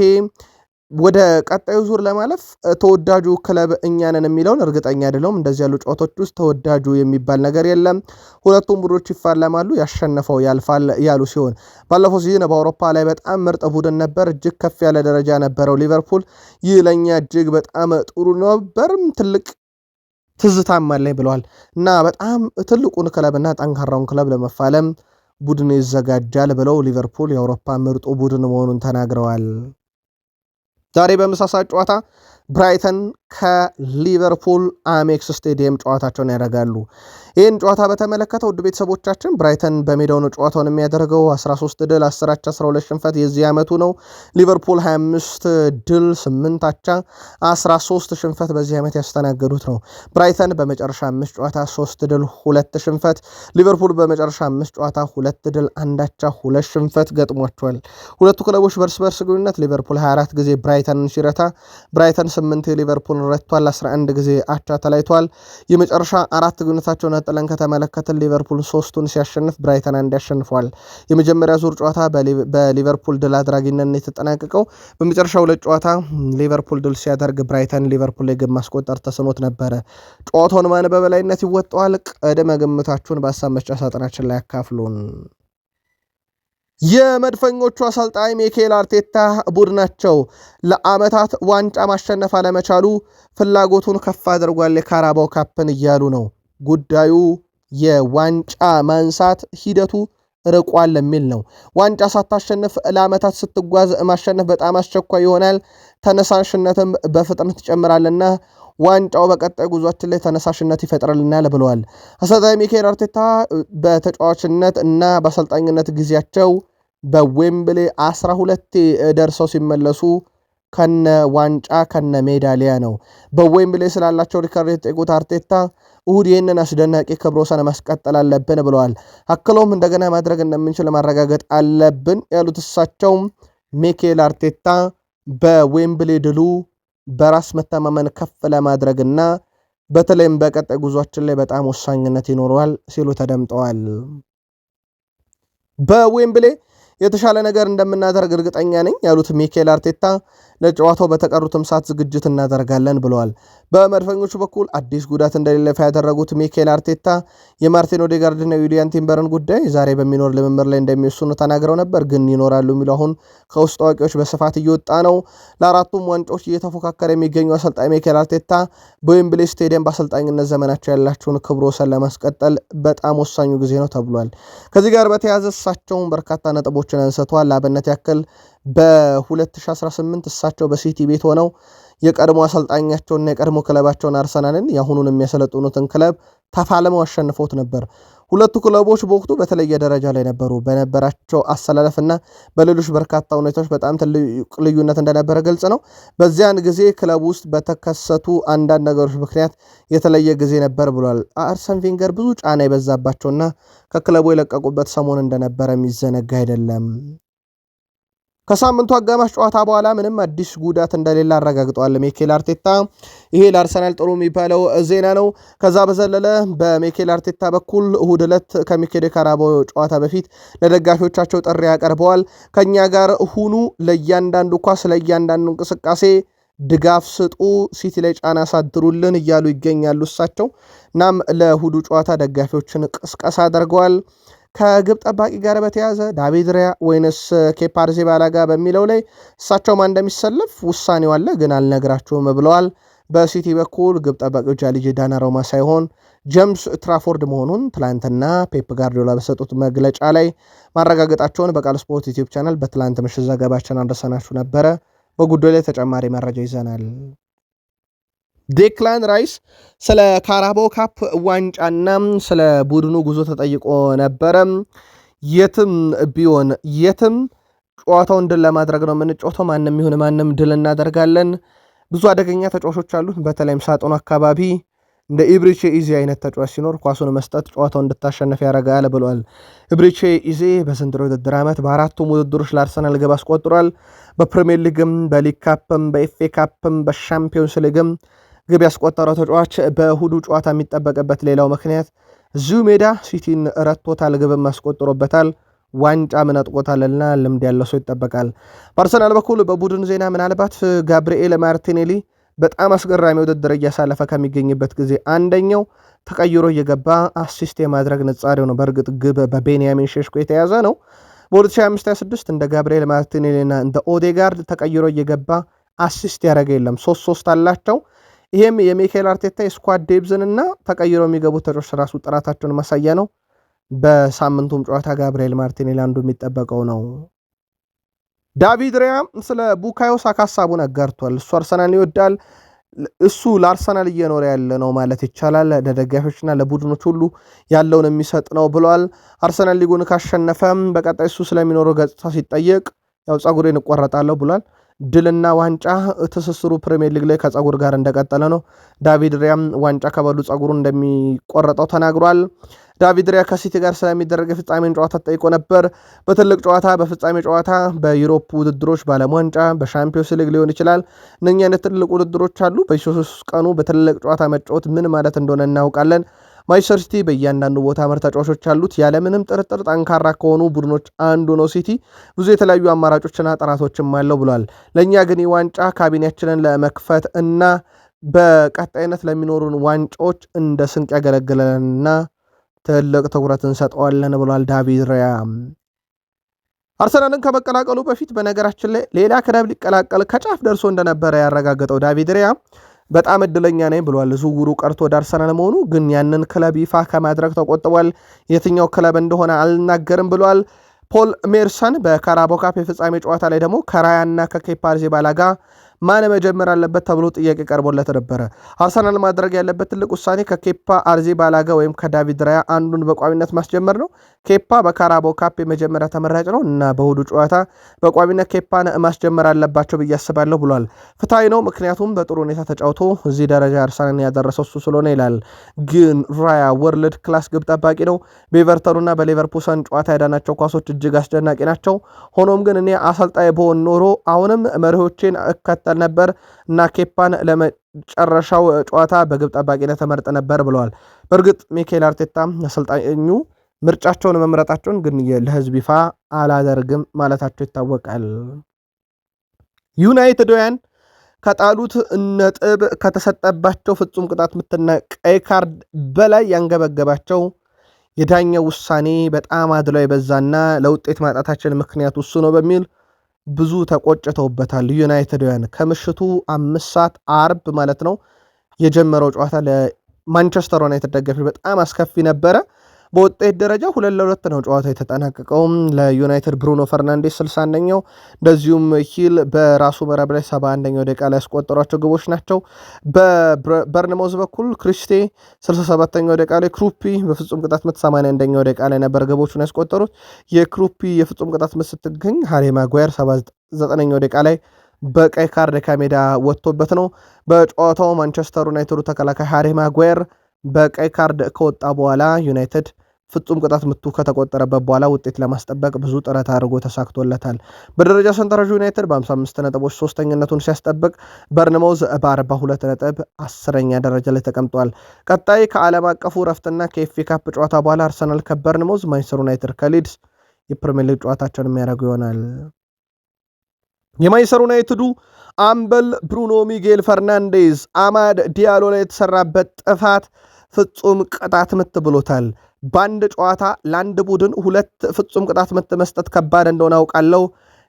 ወደ ቀጣዩ ዙር ለማለፍ ተወዳጁ ክለብ እኛንን የሚለውን እርግጠኛ አይደለሁም። እንደዚህ ያሉ ጨዋታዎች ውስጥ ተወዳጁ የሚባል ነገር የለም። ሁለቱም ቡድኖች ይፋለማሉ፣ ያሸነፈው ያልፋል ያሉ ሲሆን ባለፈው ሲዝን በአውሮፓ ላይ በጣም ምርጥ ቡድን ነበር፣ እጅግ ከፍ ያለ ደረጃ ነበረው ሊቨርፑል። ይህ ለእኛ እጅግ በጣም ጥሩ ነበር፣ ትልቅ ትዝታም አለኝ ብለዋል እና በጣም ትልቁን ክለብና ጠንካራውን ክለብ ለመፋለም ቡድን ይዘጋጃል ብለው ሊቨርፑል የአውሮፓ ምርጡ ቡድን መሆኑን ተናግረዋል። ዛሬ በመሳሳት ጨዋታ ብራይተን ከሊቨርፑል አሜክስ ስቴዲየም ጨዋታቸውን ያደርጋሉ። ይህን ጨዋታ በተመለከተ ውድ ቤተሰቦቻችን ብራይተን በሜዳው ነው ጨዋታውን የሚያደርገው። 13 ድል 10 አቻ 12 ሽንፈት የዚህ ዓመቱ ነው። ሊቨርፑል 25 ድል 8 አቻ 13 ሽንፈት በዚህ ዓመት ያስተናገዱት ነው። ብራይተን በመጨረሻ 5 ጨዋታ 3 ድል 2 ሽንፈት፣ ሊቨርፑል በመጨረሻ 5 ጨዋታ 2 ድል 1 አቻ 2 ሽንፈት ገጥሟቸዋል። ሁለቱ ክለቦች በርስ በርስ ግንኙነት ሊቨርፑል 24 ጊዜ ብራይተንን ሲረታ ብራይተን 8 የሊቨርፑል ረቷል፣ 11 ጊዜ አቻ ተለያይቷል። የመጨረሻ አራት ግንኙነታቸውን ጥለን ከተመለከትን ሊቨርፑል 3ቱን ሲያሸንፍ ብራይተን 1 ያሸንፏል። የመጀመሪያ ዙር ጨዋታ በሊቨርፑል ድል አድራጊነት የተጠናቀቀው። በመጨረሻ ሁለት ጨዋታ ሊቨርፑል ድል ሲያደርግ ብራይተን ሊቨርፑል ላይ ግብ ማስቆጠር ተስኖት ነበረ። ጨዋታውን ማን በበላይነት ይወጣዋል? ቅድመ ግምታችሁን በሀሳብ መስጫ ሳጥናችን ላይ ያካፍሉን። የመድፈኞቹ አሰልጣኝ ሚኬል አርቴታ ቡድናቸው ለዓመታት ዋንጫ ማሸነፍ አለመቻሉ ፍላጎቱን ከፍ አድርጓል የካራባው ካፕን እያሉ ነው። ጉዳዩ የዋንጫ ማንሳት ሂደቱ ርቋል የሚል ነው። ዋንጫ ሳታሸንፍ ለዓመታት ስትጓዝ ማሸነፍ በጣም አስቸኳይ ይሆናል፣ ተነሳሽነትም በፍጥነት ይጨምራልና ዋንጫው በቀጣይ ጉዟችን ላይ ተነሳሽነት ይፈጥርልናል ብለዋል። አሰልጣኝ ሚኬል አርቴታ በተጫዋችነት እና በአሰልጣኝነት ጊዜያቸው በዌምብሌ 12 ደርሰው ሲመለሱ ከነ ዋንጫ ከነ ሜዳሊያ ነው። በዌምብሌ ስላላቸው ሪከርድ የጠየቁት አርቴታ እሁድ ይህንን አስደናቂ ክብረ ወሰን ማስቀጠል አለብን ብለዋል። አክለውም እንደገና ማድረግ እንደምንችል ማረጋገጥ አለብን ያሉት እሳቸው ሚኬል አርቴታ በዌምብሌ ድሉ በራስ መተማመን ከፍ ለማድረግና በተለይም በቀጣይ ጉዟችን ላይ በጣም ወሳኝነት ይኖረዋል ሲሉ ተደምጠዋል። በዌምብሌ የተሻለ ነገር እንደምናደርግ እርግጠኛ ነኝ ያሉት ሚኬል አርቴታ ለጨዋታው በተቀሩትም ሰዓት ዝግጅት እናደርጋለን ብለዋል። በመድፈኞቹ በኩል አዲስ ጉዳት እንደሌለ ያደረጉት ሚኬል አርቴታ የማርቲን ኦዴጋርድና ዩሊያን ቲምበርን ጉዳይ ዛሬ በሚኖር ልምምር ላይ እንደሚወስኑ ተናግረው ነበር። ግን ይኖራሉ የሚለው አሁን ከውስጥ አዋቂዎች በስፋት እየወጣ ነው። ለአራቱም ዋንጫዎች እየተፎካከረ የሚገኙ አሰልጣኝ ሚኬል አርቴታ በዌምብሌ ስቴዲየም በአሰልጣኝነት ዘመናቸው ያላቸውን ክብረ ወሰን ለማስቀጠል በጣም ወሳኙ ጊዜ ነው ተብሏል። ከዚህ ጋር በተያያዘ እሳቸውን በርካታ ነጥቦችን አንስተዋል። ለአብነት ያክል በ2018 እሳቸው በሲቲ ቤት ሆነው የቀድሞ አሰልጣኛቸውና የቀድሞ ክለባቸውን አርሰናልን የአሁኑን የሚያሰለጥኑትን ክለብ ተፋልመው አሸንፈውት ነበር። ሁለቱ ክለቦች በወቅቱ በተለየ ደረጃ ላይ ነበሩ። በነበራቸው አሰላለፍና በሌሎች በርካታ ሁኔታዎች በጣም ትልቅ ልዩነት እንደነበረ ግልጽ ነው። በዚያን ጊዜ ክለብ ውስጥ በተከሰቱ አንዳንድ ነገሮች ምክንያት የተለየ ጊዜ ነበር ብሏል። አርሰን ቬንገር ብዙ ጫና የበዛባቸውና ከክለቡ የለቀቁበት ሰሞን እንደነበረ የሚዘነጋ አይደለም። ከሳምንቱ አጋማሽ ጨዋታ በኋላ ምንም አዲስ ጉዳት እንደሌለ አረጋግጠዋል ሚኬል አርቴታ። ይሄ ለአርሰናል ጥሩ የሚባለው ዜና ነው። ከዛ በዘለለ በሚኬል አርቴታ በኩል እሁድ ዕለት ከሚኬል ካራባኦ ጨዋታ በፊት ለደጋፊዎቻቸው ጥሪ ያቀርበዋል። ከኛ ጋር ሁኑ፣ ለእያንዳንዱ ኳስ፣ ለእያንዳንዱ እንቅስቃሴ ድጋፍ ስጡ፣ ሲቲ ላይ ጫና አሳድሩልን እያሉ ይገኛሉ እሳቸው። እናም ለእሁዱ ጨዋታ ደጋፊዎችን ቅስቀሳ አድርገዋል። ከግብ ጠባቂ ጋር በተያዘ ዳቪድ ራያ ወይንስ ኬፓ አሪዛባላጋ በሚለው ላይ እሳቸው ማን እንደሚሰለፍ ውሳኔው አለ፣ ግን አልነግራችሁም ብለዋል። በሲቲ በኩል ግብ ጠባቂው ጃሊጂ ዳናሮማ ሳይሆን ጄምስ ትራፎርድ መሆኑን ትላንትና ፔፕ ጋርዲዮላ በሰጡት መግለጫ ላይ ማረጋገጣቸውን በቃል ስፖርት ዩቲዩብ ቻናል በትላንት ምሽት ዘገባችን አድርሰናችሁ ነበረ። በጉዳዩ ላይ ተጨማሪ መረጃ ይዘናል። ዴክላን ራይስ ስለ ካራባኦ ካፕ ዋንጫና ስለ ቡድኑ ጉዞ ተጠይቆ ነበረ። የትም ቢሆን የትም ጨዋታውን ድል ለማድረግ ነው የምንጫወተው። ማንም ይሁን ማንም ድል እናደርጋለን። ብዙ አደገኛ ተጫዋቾች አሉ። በተለይም ሳጥኑ አካባቢ እንደ ኢብሪቼ ኢዜ አይነት ተጫዋች ሲኖር ኳሱን መስጠት ጨዋታው እንድታሸንፍ ያደርጋል ብለዋል። ኢብሪቼ ኢዜ በዘንድሮ ውድድር ዓመት በአራቱም ውድድሮች ለአርሰናል ግብ አስቆጥሯል። በፕሪሚየር ሊግም፣ በሊግ ካፕም፣ በኤፍኤ ካፕም፣ በሻምፒዮንስ ሊግም ግብ ያስቆጠረው ተጫዋች በእሁዱ ጨዋታ የሚጠበቅበት ሌላው ምክንያት እዚሁ ሜዳ ሲቲን ረቶታል፣ ግብም አስቆጥሮበታል፣ ዋንጫ ምነጥቆታልና ልምድ ያለው ሰው ይጠበቃል። በአርሰናል በኩል በቡድን ዜና ምናልባት ጋብርኤል ማርቲኔሊ በጣም አስገራሚ ውድድር እያሳለፈ ከሚገኝበት ጊዜ አንደኛው ተቀይሮ እየገባ አሲስት የማድረግ ንጻሬው ነው። በእርግጥ ግብ በቤንያሚን ሼሽኮ የተያዘ ነው። በ2025/26 እንደ ጋብርኤል ማርቲኔሊና እንደ ኦዴጋርድ ተቀይሮ እየገባ አሲስት ያደረገ የለም። 3-3 አላቸው። ይሄም የሚካኤል አርቴታ የስኳድ ዴብዝንና ተቀይሮ የሚገቡ ተጫዋቾች ራሱ ጥራታቸውን ማሳያ ነው። በሳምንቱም ጨዋታ ጋብርኤል ማርቲኔሊ አንዱ የሚጠበቀው ነው። ዳቪድ ራያ ስለ ቡካዮ ሳካ ሀሳቡን አጋርቷል። እሱ አርሰናል ይወዳል። እሱ ለአርሰናል እየኖረ ያለ ነው ማለት ይቻላል። ለደጋፊዎችና ለቡድኖች ሁሉ ያለውን የሚሰጥ ነው ብሏል። አርሰናል ሊጉን ካሸነፈም በቀጣይ እሱ ስለሚኖረው ገጽታ ሲጠየቅ ያው ጸጉሬን እቆረጣለሁ ብሏል። ድልና ዋንጫ ትስስሩ ፕሪሚየር ሊግ ላይ ከጸጉር ጋር እንደቀጠለ ነው። ዳቪድ ራያም ዋንጫ ከበሉ ጸጉሩን እንደሚቆረጠው ተናግሯል። ዳቪድ ራያ ከሲቲ ጋር ስለሚደረግ የፍጻሜን ጨዋታ ተጠይቆ ነበር። በትልቅ ጨዋታ፣ በፍጻሜ ጨዋታ፣ በዩሮፕ ውድድሮች፣ በዓለም ዋንጫ፣ በሻምፒዮንስ ሊግ ሊሆን ይችላል። እነኛ አይነት ትልቅ ውድድሮች አሉ። በ3 ቀኑ በትልቅ ጨዋታ መጫወት ምን ማለት እንደሆነ እናውቃለን። ማንቸስተር ሲቲ በእያንዳንዱ ቦታ ምርጥ ተጫዋቾች አሉት። ያለምንም ጥርጥር ጠንካራ ከሆኑ ቡድኖች አንዱ ነው ሲቲ። ብዙ የተለያዩ አማራጮችና ጥራቶችም አለው ብሏል። ለእኛ ግን ዋንጫ ካቢኔያችንን ለመክፈት እና በቀጣይነት ለሚኖሩን ዋንጫዎች እንደ ስንቅ ያገለግለንና ትልቅ ትኩረት እንሰጠዋለን ብሏል ዳቪድ ራያ። አርሰናልን ከመቀላቀሉ በፊት በነገራችን ላይ ሌላ ክለብ ሊቀላቀል ከጫፍ ደርሶ እንደነበረ ያረጋገጠው ዳቪድ ራያ በጣም እድለኛ ነኝ ብሏል። ዝውውሩ ቀርቶ ወደ አርሰናል መሆኑ ግን ያንን ክለብ ይፋ ከማድረግ ተቆጥቧል። የትኛው ክለብ እንደሆነ አልናገርም ብሏል። ፖል ሜርሰን በካራባኦ ካፕ የፍጻሜ ጨዋታ ላይ ደግሞ ከራያና ከኬፓ አሪዛባላጋ ማን መጀመር አለበት ተብሎ ጥያቄ ቀርቦለት ነበረ። አርሰናል ማድረግ ያለበት ትልቅ ውሳኔ ከኬፓ አሪዛባላጋ ወይም ከዳቪድ ራያ አንዱን በቋሚነት ማስጀመር ነው። ኬፓ በካራባኦ ካፕ የመጀመሪያ ተመራጭ ነው እና በእሁዱ ጨዋታ በቋሚነት ኬፓን ማስጀመር አለባቸው ብዬ አስባለሁ ብሏል። ፍትሐዊ ነው፣ ምክንያቱም በጥሩ ሁኔታ ተጫውቶ እዚህ ደረጃ አርሰናል ያደረሰው እሱ ስለሆነ ይላል። ግን ራያ ወርልድ ክላስ ግብ ጠባቂ ነው። በኤቨርተኑና በሌቨርፑሰን ጨዋታ ያዳናቸው ኳሶች እጅግ አስደናቂ ናቸው። ሆኖም ግን እኔ አሰልጣኝ በሆን ኖሮ አሁንም መሪዎቼን እከተል ነበር እና ኬፓን ለመጨረሻው ጨዋታ በግብ ጠባቂነት ተመርጠ ነበር ብለዋል። በእርግጥ ሚካኤል አርቴታ አሰልጣኙ ምርጫቸውን መምረጣቸውን ግን ለሕዝብ ይፋ አላደርግም ማለታቸው ይታወቃል። ዩናይትድውያን ከጣሉት ነጥብ ከተሰጠባቸው ፍጹም ቅጣት ምትና ቀይ ካርድ በላይ ያንገበገባቸው የዳኛው ውሳኔ በጣም አድሏዊ የበዛና ለውጤት ማጣታችን ምክንያት እሱ ነው በሚል ብዙ ተቆጭተውበታል። ዩናይትድውያን ከምሽቱ 5 ሰዓት አርብ ማለት ነው የጀመረው ጨዋታ ለማንቸስተር ዩናይትድ ደጋፊ በጣም አስከፊ ነበረ። በውጤት ደረጃ 2-2 ነው ጨዋታ የተጠናቀቀው። ለዩናይትድ ብሩኖ ፈርናንዴስ 61ኛው እንደዚሁም ሂል በራሱ መረብ ላይ 71ኛው ደቂቃ ላይ ያስቆጠሯቸው ግቦች ናቸው። በበርንማውዝ በኩል ክሪስቴ 67ኛው ደቂቃ ላይ፣ ክሩፒ በፍጹም ቅጣት ምት 81ኛው ደቂቃ ላይ ነበር ግቦቹን ያስቆጠሩት። የክሩፒ የፍጹም ቅጣት ምት ስትገኝ ሃሪ ማጓየር 79ኛው ደቂቃ ላይ በቀይ ካርድ ከሜዳ ወጥቶበት ነው። በጨዋታው ማንቸስተር ዩናይትዱ ተከላካይ ሃሪ ማጓየር በቀይ ካርድ ከወጣ በኋላ ዩናይትድ ፍጹም ቅጣት ምቱ ከተቆጠረበት በኋላ ውጤት ለማስጠበቅ ብዙ ጥረት አድርጎ ተሳክቶለታል። በደረጃ ሰንጠረዡ ዩናይትድ በ55 ነጥቦች ሶስተኝነቱን ሲያስጠብቅ በርንማውዝ በ42 ነጥብ 10ኛ ደረጃ ላይ ተቀምጧል። ቀጣይ ከዓለም አቀፉ ረፍትና ከኤፍኤ ካፕ ጨዋታ በኋላ አርሰናል ከበርንማውዝ፣ ማንቸስተር ዩናይትድ ከሊድስ የፕሪሚየር ሊግ ጨዋታቸውን የሚያደርጉ ይሆናል። የማንቸስተር ዩናይትዱ አምበል ብሩኖ ሚጌል ፈርናንዴዝ አማድ ዲያሎ ላይ የተሰራበት ጥፋት ፍጹም ቅጣት ምት ብሎታል። በአንድ ጨዋታ ለአንድ ቡድን 2 ፍጹም ቅጣት ምት መስጠት ከባድ እንደሆነ አውቃለሁ፣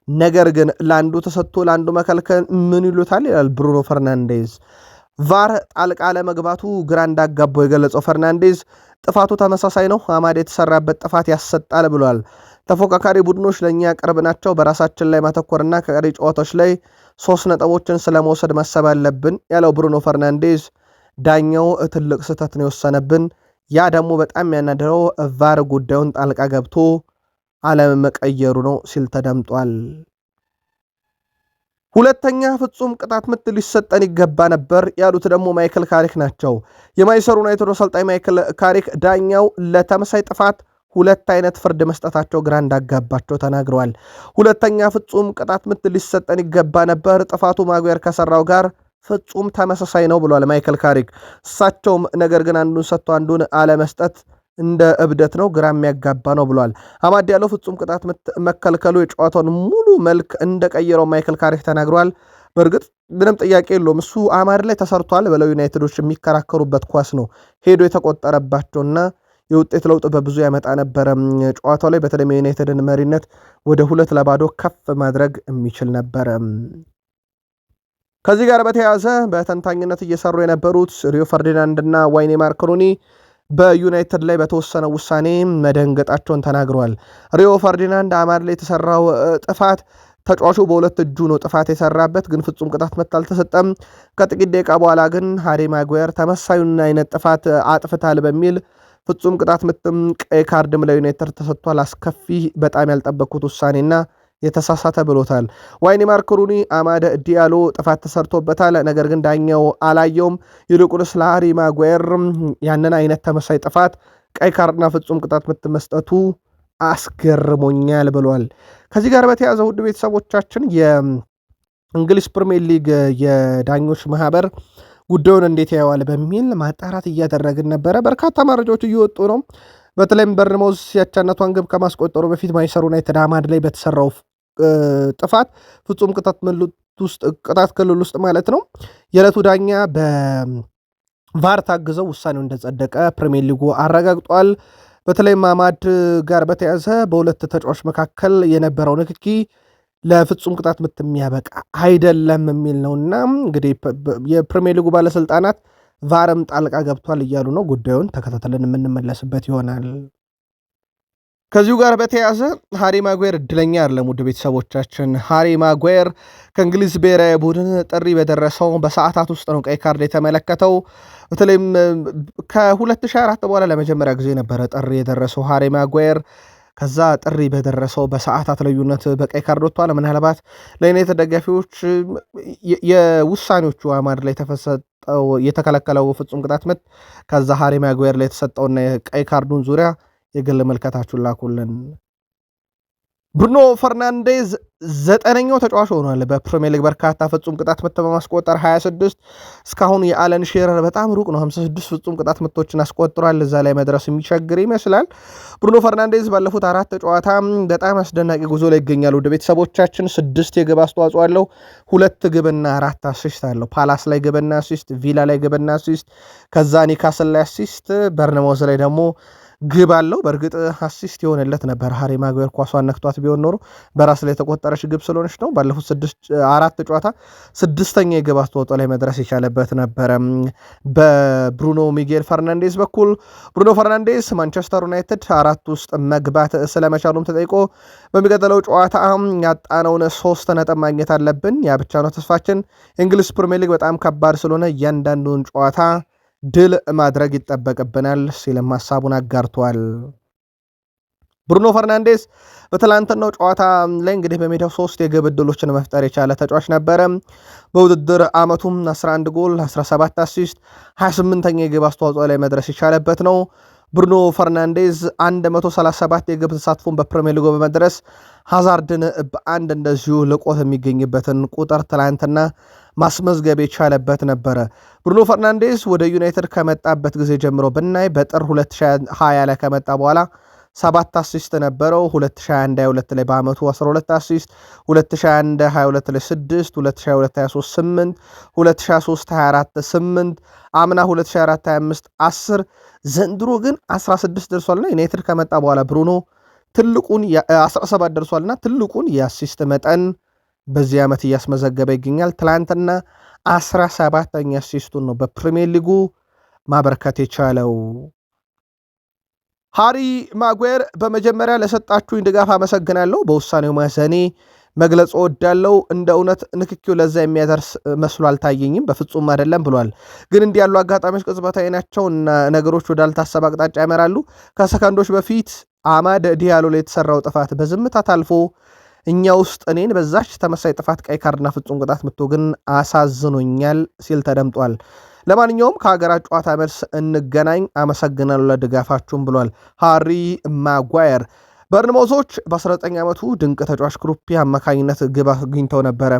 ነገር ግን ለአንዱ ተሰጥቶ ለአንዱ መከልከል ምን ይሉታል ይላል ብሩኖ ፈርናንዴዝ። ቫር ጣልቃ ለመግባቱ ግራ እንዳጋባው የገለጸው ፈርናንዴዝ ጥፋቱ ተመሳሳይ ነው፣ አማድ የተሰራበት ጥፋት ያሰጣል ብሏል። ተፎካካሪ ቡድኖች ለእኛ ቅርብ ናቸው፣ በራሳችን ላይ ማተኮርና ከቀሪ ጨዋታዎች ላይ 3 ነጥቦችን ስለመውሰድ ማሰብ አለብን ያለው ብሩኖ ፈርናንዴዝ ዳኛው ትልቅ ስህተት ነው የወሰነብን፣ ያ ደግሞ በጣም ያናደረው ቫር ጉዳዩን ጣልቃ ገብቶ አለመቀየሩ ነው ሲል ተደምጧል። ሁለተኛ ፍጹም ቅጣት ምት ሊሰጠን ይገባ ነበር ያሉት ደግሞ ማይክል ካሪክ ናቸው። የማንቸስተር ዩናይትድ አሰልጣኝ ማይክል ካሪክ ዳኛው ለተመሳይ ጥፋት ሁለት አይነት ፍርድ መስጠታቸው ግራ እንዳጋባቸው ተናግረዋል። ሁለተኛ ፍጹም ቅጣት ምት ሊሰጠን ይገባ ነበር፣ ጥፋቱ ማጉዌር ከሰራው ጋር ፍጹም ተመሳሳይ ነው ብሏል ማይክል ካሪክ። እሳቸውም ነገር ግን አንዱን ሰጥቶ አንዱን አለመስጠት እንደ እብደት ነው፣ ግራ የሚያጋባ ነው ብሏል። አማድ ያለው ፍጹም ቅጣት መከልከሉ የጨዋታውን ሙሉ መልክ እንደቀየረው ማይክል ካሪክ ተናግሯል። በእርግጥ ምንም ጥያቄ የለውም እሱ አማድ ላይ ተሰርቷል ብለው ዩናይትዶች የሚከራከሩበት ኳስ ነው ሄዶ የተቆጠረባቸውና የውጤት ለውጥ በብዙ ያመጣ ነበረ። ጨዋታው ላይ በተለይ የዩናይትድን መሪነት ወደ 2-0 ከፍ ማድረግ የሚችል ነበረ። ከዚህ ጋር በተያያዘ በተንታኝነት እየሰሩ የነበሩት ሪዮ ፈርዲናንድ እና ዋይኔ ማርኮኒ በዩናይትድ ላይ በተወሰነው ውሳኔ መደንገጣቸውን ተናግረዋል። ሪዮ ፈርዲናንድ አማድ ላይ የተሰራው ጥፋት ተጫዋቹ በሁለት እጁ ነው ጥፋት የሰራበት፣ ግን ፍጹም ቅጣት ምት አልተሰጠም። ከጥቂት ደቂቃ በኋላ ግን ሃሪ ማጓየር ተመሳዩን አይነት ጥፋት አጥፍታል በሚል ፍጹም ቅጣት ምትም ቀይ ካርድም ለዩናይትድ ተሰጥቷል። አስከፊ በጣም ያልጠበቅኩት ውሳኔና የተሳሳተ ብሎታል። ዋይኒ ማርክ ሩኒ አማድ ዲያሎ ጥፋት ተሰርቶበታል፣ ነገር ግን ዳኛው አላየውም። ይልቁንስ ለሃሪ ማጓየር ያንን አይነት ተመሳይ ጥፋት ቀይ ካርድና ፍጹም ቅጣት ምት መስጠቱ አስገርሞኛል ብሏል። ከዚህ ጋር በተያያዘ ውድ ቤተሰቦቻችን የእንግሊዝ ፕሪሚየር ሊግ የዳኞች ማህበር ጉዳዩን እንዴት ያየዋል በሚል ማጣራት እያደረግን ነበረ። በርካታ መረጃዎች እየወጡ ነው። በተለይም በርንማውዝ ያቻነቷን ግብ ከማስቆጠሩ በፊት ማንቸስተር ዩናይትድ አማድ ላይ በተሰራው ጥፋት ፍጹም ቅጣት ክልል ውስጥ ማለት ነው የዕለቱ ዳኛ በቫር ታግዘው ውሳኔው እንደጸደቀ ፕሪሚየር ሊጉ አረጋግጧል። በተለይም አማድ ጋር በተያዘ በሁለት ተጫዋች መካከል የነበረው ንክኪ ለፍጹም ቅጣት ምት የሚያበቃ አይደለም የሚል ነውና እንግዲህ የፕሪሚየር ሊጉ ባለስልጣናት ቫርም ጣልቃ ገብቷል እያሉ ነው። ጉዳዩን ተከታተለን የምንመለስበት ይሆናል። ከዚሁ ጋር በተያያዘ ሃሪ ማጓየር እድለኛ አይደለም። ውድ ቤተሰቦቻችን ሃሪ ማጓየር ከእንግሊዝ ብሔራዊ ቡድን ጥሪ በደረሰው በሰዓታት ውስጥ ነው ቀይ ካርድ የተመለከተው። በተለይም ከ2004 በኋላ ለመጀመሪያ ጊዜ ነበረ ጥሪ የደረሰው ሃሪ ማጓየር። ከዛ ጥሪ በደረሰው በሰዓታት ልዩነት በቀይ ካርድ ወጥቷል። ምናልባት ለዩናይትድ ደጋፊዎች የውሳኔዎቹ አማድ ላይ ተፈሰጠው የተከለከለው ፍጹም ቅጣት ምት ከዛ ሃሪ ማጓየር ላይ የተሰጠውና የቀይ ካርዱን ዙሪያ የግል መልከታችሁን ላኩልን። ብሩኖ ፈርናንዴዝ 9ኛው ተጫዋች ሆኗል በፕሪሚየር ሊግ በርካታ ፍጹም ቅጣት ምት በማስቆጠር 26። እስካሁን የአለን ሼረር በጣም ሩቅ ነው፣ 56 ፍጹም ቅጣት ምቶችን አስቆጥሯል። እዛ ላይ መድረስ የሚቸግር ይመስላል። ብሩኖ ፈርናንዴዝ ባለፉት 4 ጨዋታ በጣም አስደናቂ ጉዞ ላይ ይገኛል። ወደ ቤተሰቦቻችን 6 የግብ አስተዋጽኦ አለው፣ 2 ግብና 4 አሲስት አለው። ፓላስ ላይ ግብና አሲስት፣ ቪላ ላይ ግብና አሲስት፣ ከዛ ኒካስል ላይ አሲስት፣ በርንማውዝ ላይ ደግሞ ግብ አለው። በእርግጥ አሲስት የሆነለት ነበር ሃሪ ማጓየር ኳሷን ነክቷት ቢሆን ኖሮ በራስ ላይ የተቆጠረች ግብ ስለሆነች ነው። ባለፉት 4 ጨዋታ 6ኛ የግብ አስተዋጽኦ ላይ መድረስ የቻለበት ነበረ። በብሩኖ ሚጌል ፈርናንዴዝ በኩል ብሩኖ ፈርናንዴዝ ማንቸስተር ዩናይትድ 4 ውስጥ መግባት ስለመቻሉም ተጠይቆ በሚቀጥለው ጨዋታ ያጣነውን 3 ነጥብ ማግኘት አለብን፣ ያ ብቻ ነው ተስፋችን። የእንግሊዝ ፕሪሚየር ሊግ በጣም ከባድ ስለሆነ እያንዳንዱን ጨዋታ ድል ማድረግ ይጠበቅብናል ሲልም ሀሳቡን አጋርቷል። ብሩኖ ፈርናንዴዝ በትላንትናው ጨዋታ ላይ እንግዲህ በሜዳው 3 የግብ ዕድሎችን መፍጠር የቻለ ተጫዋች ነበረ። በውድድር ዓመቱም 11 ጎል፣ 17 አሲስት፣ 28ኛ የግብ አስተዋጽኦ ላይ መድረስ የቻለበት ነው። ብሩኖ ፈርናንዴዝ 137 የግብ ተሳትፎን በፕሪሚየር ሊጉ በመድረስ ሃዛርድን በአንድ እንደዚሁ ልቆት የሚገኝበትን ቁጥር ትላንትና ማስመዝገብ የቻለበት ነበረ። ብሩኖ ፈርናንዴዝ ወደ ዩናይትድ ከመጣበት ጊዜ ጀምሮ ብናይ በጥር 2020 ላይ ከመጣ በኋላ 7 አሲስት ነበረው። 2021-22 ላይ በአመቱ 12 አሲስት፣ 2021-22 ላይ 6፣ 2022-23 8፣ 2023-24 8፣ አምና 2024-25 10፣ ዘንድሮ ግን 16 ደርሷልና ዩናይትድ ከመጣ በኋላ ብሩኖ ትልቁን 17 ደርሷልና ትልቁን የአሲስት መጠን በዚህ ዓመት እያስመዘገበ ይገኛል። ትላንትና 17ኛ አሲስቱን ነው በፕሪሚየር ሊጉ ማበርከት የቻለው። ሃሪ ማጓየር በመጀመሪያ ለሰጣችሁኝ ድጋፍ አመሰግናለሁ። በውሳኔው ማዘኔ መግለጽ ወዳለው እንደ እውነት ንክኪው ለዛ የሚያደርስ መስሎ አልታየኝም፣ በፍጹም አይደለም ብሏል። ግን እንዲህ ያሉ አጋጣሚዎች ቅጽበታዊ ናቸው እና ነገሮች ወዳልታሰበ አቅጣጫ ያመራሉ። ከሰከንዶች በፊት አማድ ዲያሎ ላይ የተሰራው ጥፋት በዝምታ ታልፎ እኛ ውስጥ እኔን በዛች ተመሳይ ጥፋት ቀይ ካርድና ፍጹም ቅጣት ምቶ ግን አሳዝኖኛል ሲል ተደምጧል። ለማንኛውም ከሀገራት ጨዋታ መልስ እንገናኝ። አመሰግናለሁ ለድጋፋችሁም ብሏል ሃሪ ማጓየር። በርንሞዞች በ19 ዓመቱ ድንቅ ተጫዋች ክሩፒ አማካኝነት ግብ አግኝተው ነበረ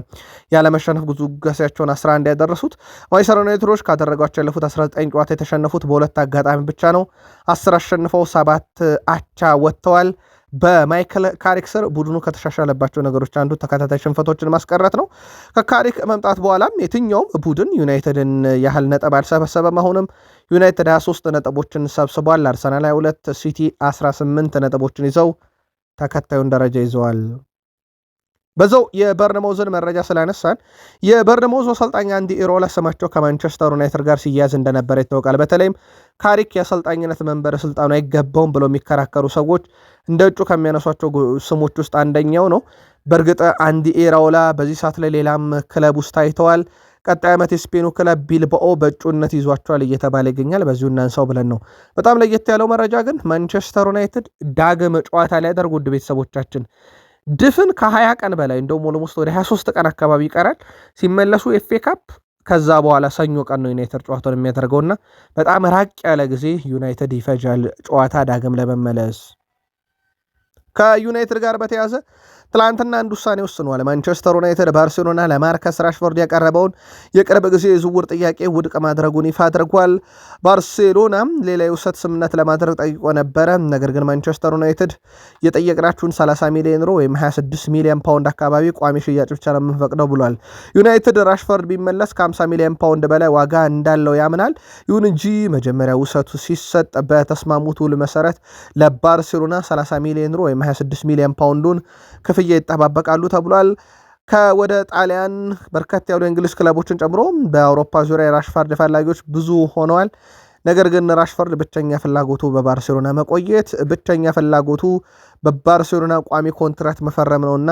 ያለመሸነፍ ጉዞጋሴያቸውን 11 ያደረሱት። ማንቸስተር ዩናይትዶች ካደረጓቸው ያለፉት 19 ጨዋታ የተሸነፉት በሁለት አጋጣሚ ብቻ ነው። 10 አሸንፈው 7 አቻ ወጥተዋል። በማይክል ካሪክ ስር ቡድኑ ከተሻሻለባቸው ነገሮች አንዱ ተከታታይ ሽንፈቶችን ማስቀረት ነው። ከካሪክ መምጣት በኋላም የትኛውም ቡድን ዩናይትድን ያህል ነጥብ አልሰበሰበም። አሁንም ዩናይትድ 23 ነጥቦችን ሰብስቧል። አርሰናል 22፣ ሲቲ 18 ነጥቦችን ይዘው ተከታዩን ደረጃ ይዘዋል። በዛው የበርንማውዝን መረጃ ስላነሳን የበርንማውዝ አሰልጣኝ አንዲ ኢሮላ ስማቸው ከማንቸስተር ዩናይትድ ጋር ሲያያዝ እንደነበረ ይታወቃል። በተለይም ካሪክ የአሰልጣኝነት መንበረ ስልጣኑ አይገባውም ብለው የሚከራከሩ ሰዎች እንደ እጩ ከሚያነሷቸው ስሞች ውስጥ አንደኛው ነው። በእርግጥ አንዲ ኢሮላ በዚህ ሰዓት ላይ ሌላም ክለብ ውስጥ ታይተዋል። ቀጣይ ዓመት የስፔኑ ክለብ ቢልባኦ በእጩነት ይዟቸዋል እየተባለ ይገኛል። በዚሁ እናንሳው ብለን ነው። በጣም ለየት ያለው መረጃ ግን ማንቸስተር ዩናይትድ ዳግም ጨዋታ ላይ ያደርጉ ውድ ቤተሰቦቻችን ድፍን ከ20 ቀን በላይ እንደውም ኦልሞስት ወደ 23 ቀን አካባቢ ይቀራል ሲመለሱ ኤፍኤ ካፕ። ከዛ በኋላ ሰኞ ቀን ነው ዩናይትድ ጨዋታውን የሚያደርገውና በጣም ራቅ ያለ ጊዜ ዩናይትድ ይፈጃል ጨዋታ ዳግም ለመመለስ። ከዩናይትድ ጋር በተያዘ ትላንትና አንድ ውሳኔ ወስኗል። ማንቸስተር ዩናይትድ ባርሴሎና ለማርከስ ራሽፎርድ ያቀረበውን የቅርብ ጊዜ የዝውውር ጥያቄ ውድቅ ማድረጉን ይፋ አድርጓል። ባርሴሎና ሌላ የውሰት ስምምነት ለማድረግ ጠይቆ ነበረ። ነገር ግን ማንቸስተር ዩናይትድ የጠየቅናችሁን 30 ሚሊዮን ዩሮ ወይም 26 ሚሊዮን ፓውንድ አካባቢ ቋሚ ሽያጭ ብቻ ነው የምንፈቅደው ብሏል። ዩናይትድ ራሽፎርድ ቢመለስ ከ50 ሚሊዮን ፓውንድ በላይ ዋጋ እንዳለው ያምናል። ይሁን እንጂ መጀመሪያ ውሰቱ ሲሰጥ በተስማሙት ውል መሰረት ለባርሴሎና 30 ሚሊዮን ዩሮ ወይም 26 ሚሊዮን ፓውንዱን ክፍያ ይጠባበቃሉ ተብሏል። ከወደ ጣሊያን በርከት ያሉ የእንግሊዝ ክለቦችን ጨምሮ በአውሮፓ ዙሪያ የራሽፎርድ ፈላጊዎች ብዙ ሆነዋል። ነገር ግን ራሽፎርድ ብቸኛ ፍላጎቱ በባርሴሎና መቆየት፣ ብቸኛ ፍላጎቱ በባርሴሎና ቋሚ ኮንትራት መፈረም ነውና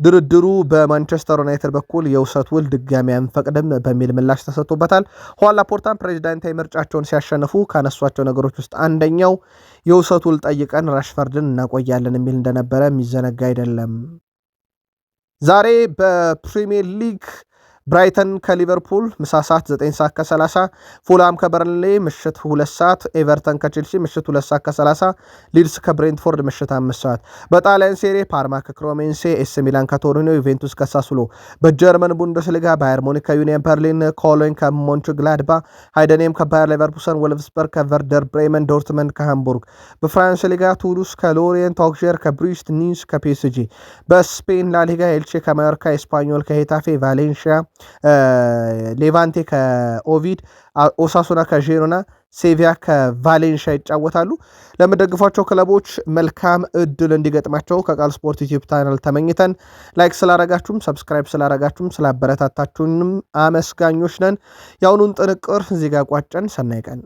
ድርድሩ በማንቸስተር ዩናይትድ በኩል የውሰት ውል ድጋሚ አንፈቅድም በሚል ምላሽ ተሰጥቶበታል። ኋላ ፖርታን ፕሬዚዳንታዊ ምርጫቸውን ሲያሸንፉ ካነሷቸው ነገሮች ውስጥ አንደኛው የውሰት ውል ጠይቀን ራሽፎርድን እናቆያለን የሚል እንደነበረ የሚዘነጋ አይደለም። ዛሬ በፕሪሚየር ሊግ ብራይተን ከሊቨርፑል ምሳ ሰዓት 9 ሰዓት ከ30፣ ፉልሃም ከበርንሌ ምሽት 2 ሰዓት፣ ኤቨርተን ከቼልሲ ምሽት 2 ሰዓት ከ30፣ ሊድስ ከብሬንትፎርድ ምሽት 5 ሰዓት። በጣሊያን ሴሪ ፓርማ ከክሮሜንሴ፣ ኤስ ሚላን ከቶሪኖ፣ ዩቬንቱስ ከሳሱሎ። በጀርመን ቡንደስሊጋ ባየር ሙኒክ ከዩኒየን በርሊን፣ ኮሎኝ ከሞንችግላድባ፣ ሃይደኔም ከባየር ሌቨርኩሰን፣ ወልፍስበርግ ከቨርደር ብሬመን፣ ዶርትመንድ ከሃምቡርግ። በፍራንስ ሊጋ ቱሉስ ከሎሪየንት፣ ኦግዠር ከብሪስት፣ ኒስ ከፒኤስጂ። በስፔን ላሊጋ ኤልቼ ከማዮርካ፣ ኤስፓኞል ከሄታፌ፣ ቫሌንሺያ ሌቫንቴ ከኦቪድ፣ ኦሳሱና ከዤሮና፣ ሴቪያ ከቫሌንሻ ይጫወታሉ። ለምደግፏቸው ክለቦች መልካም እድል እንዲገጥማቸው ከቃል ስፖርት ዩቲዩብ ቻናል ተመኝተን ላይክ ስላረጋችሁም ሰብስክራይብ ስላረጋችሁም ስላበረታታችሁንም አመስጋኞች ነን። የአሁኑን ጥንቅር እዚህ ጋር ቋጨን። ሰናይ ቀን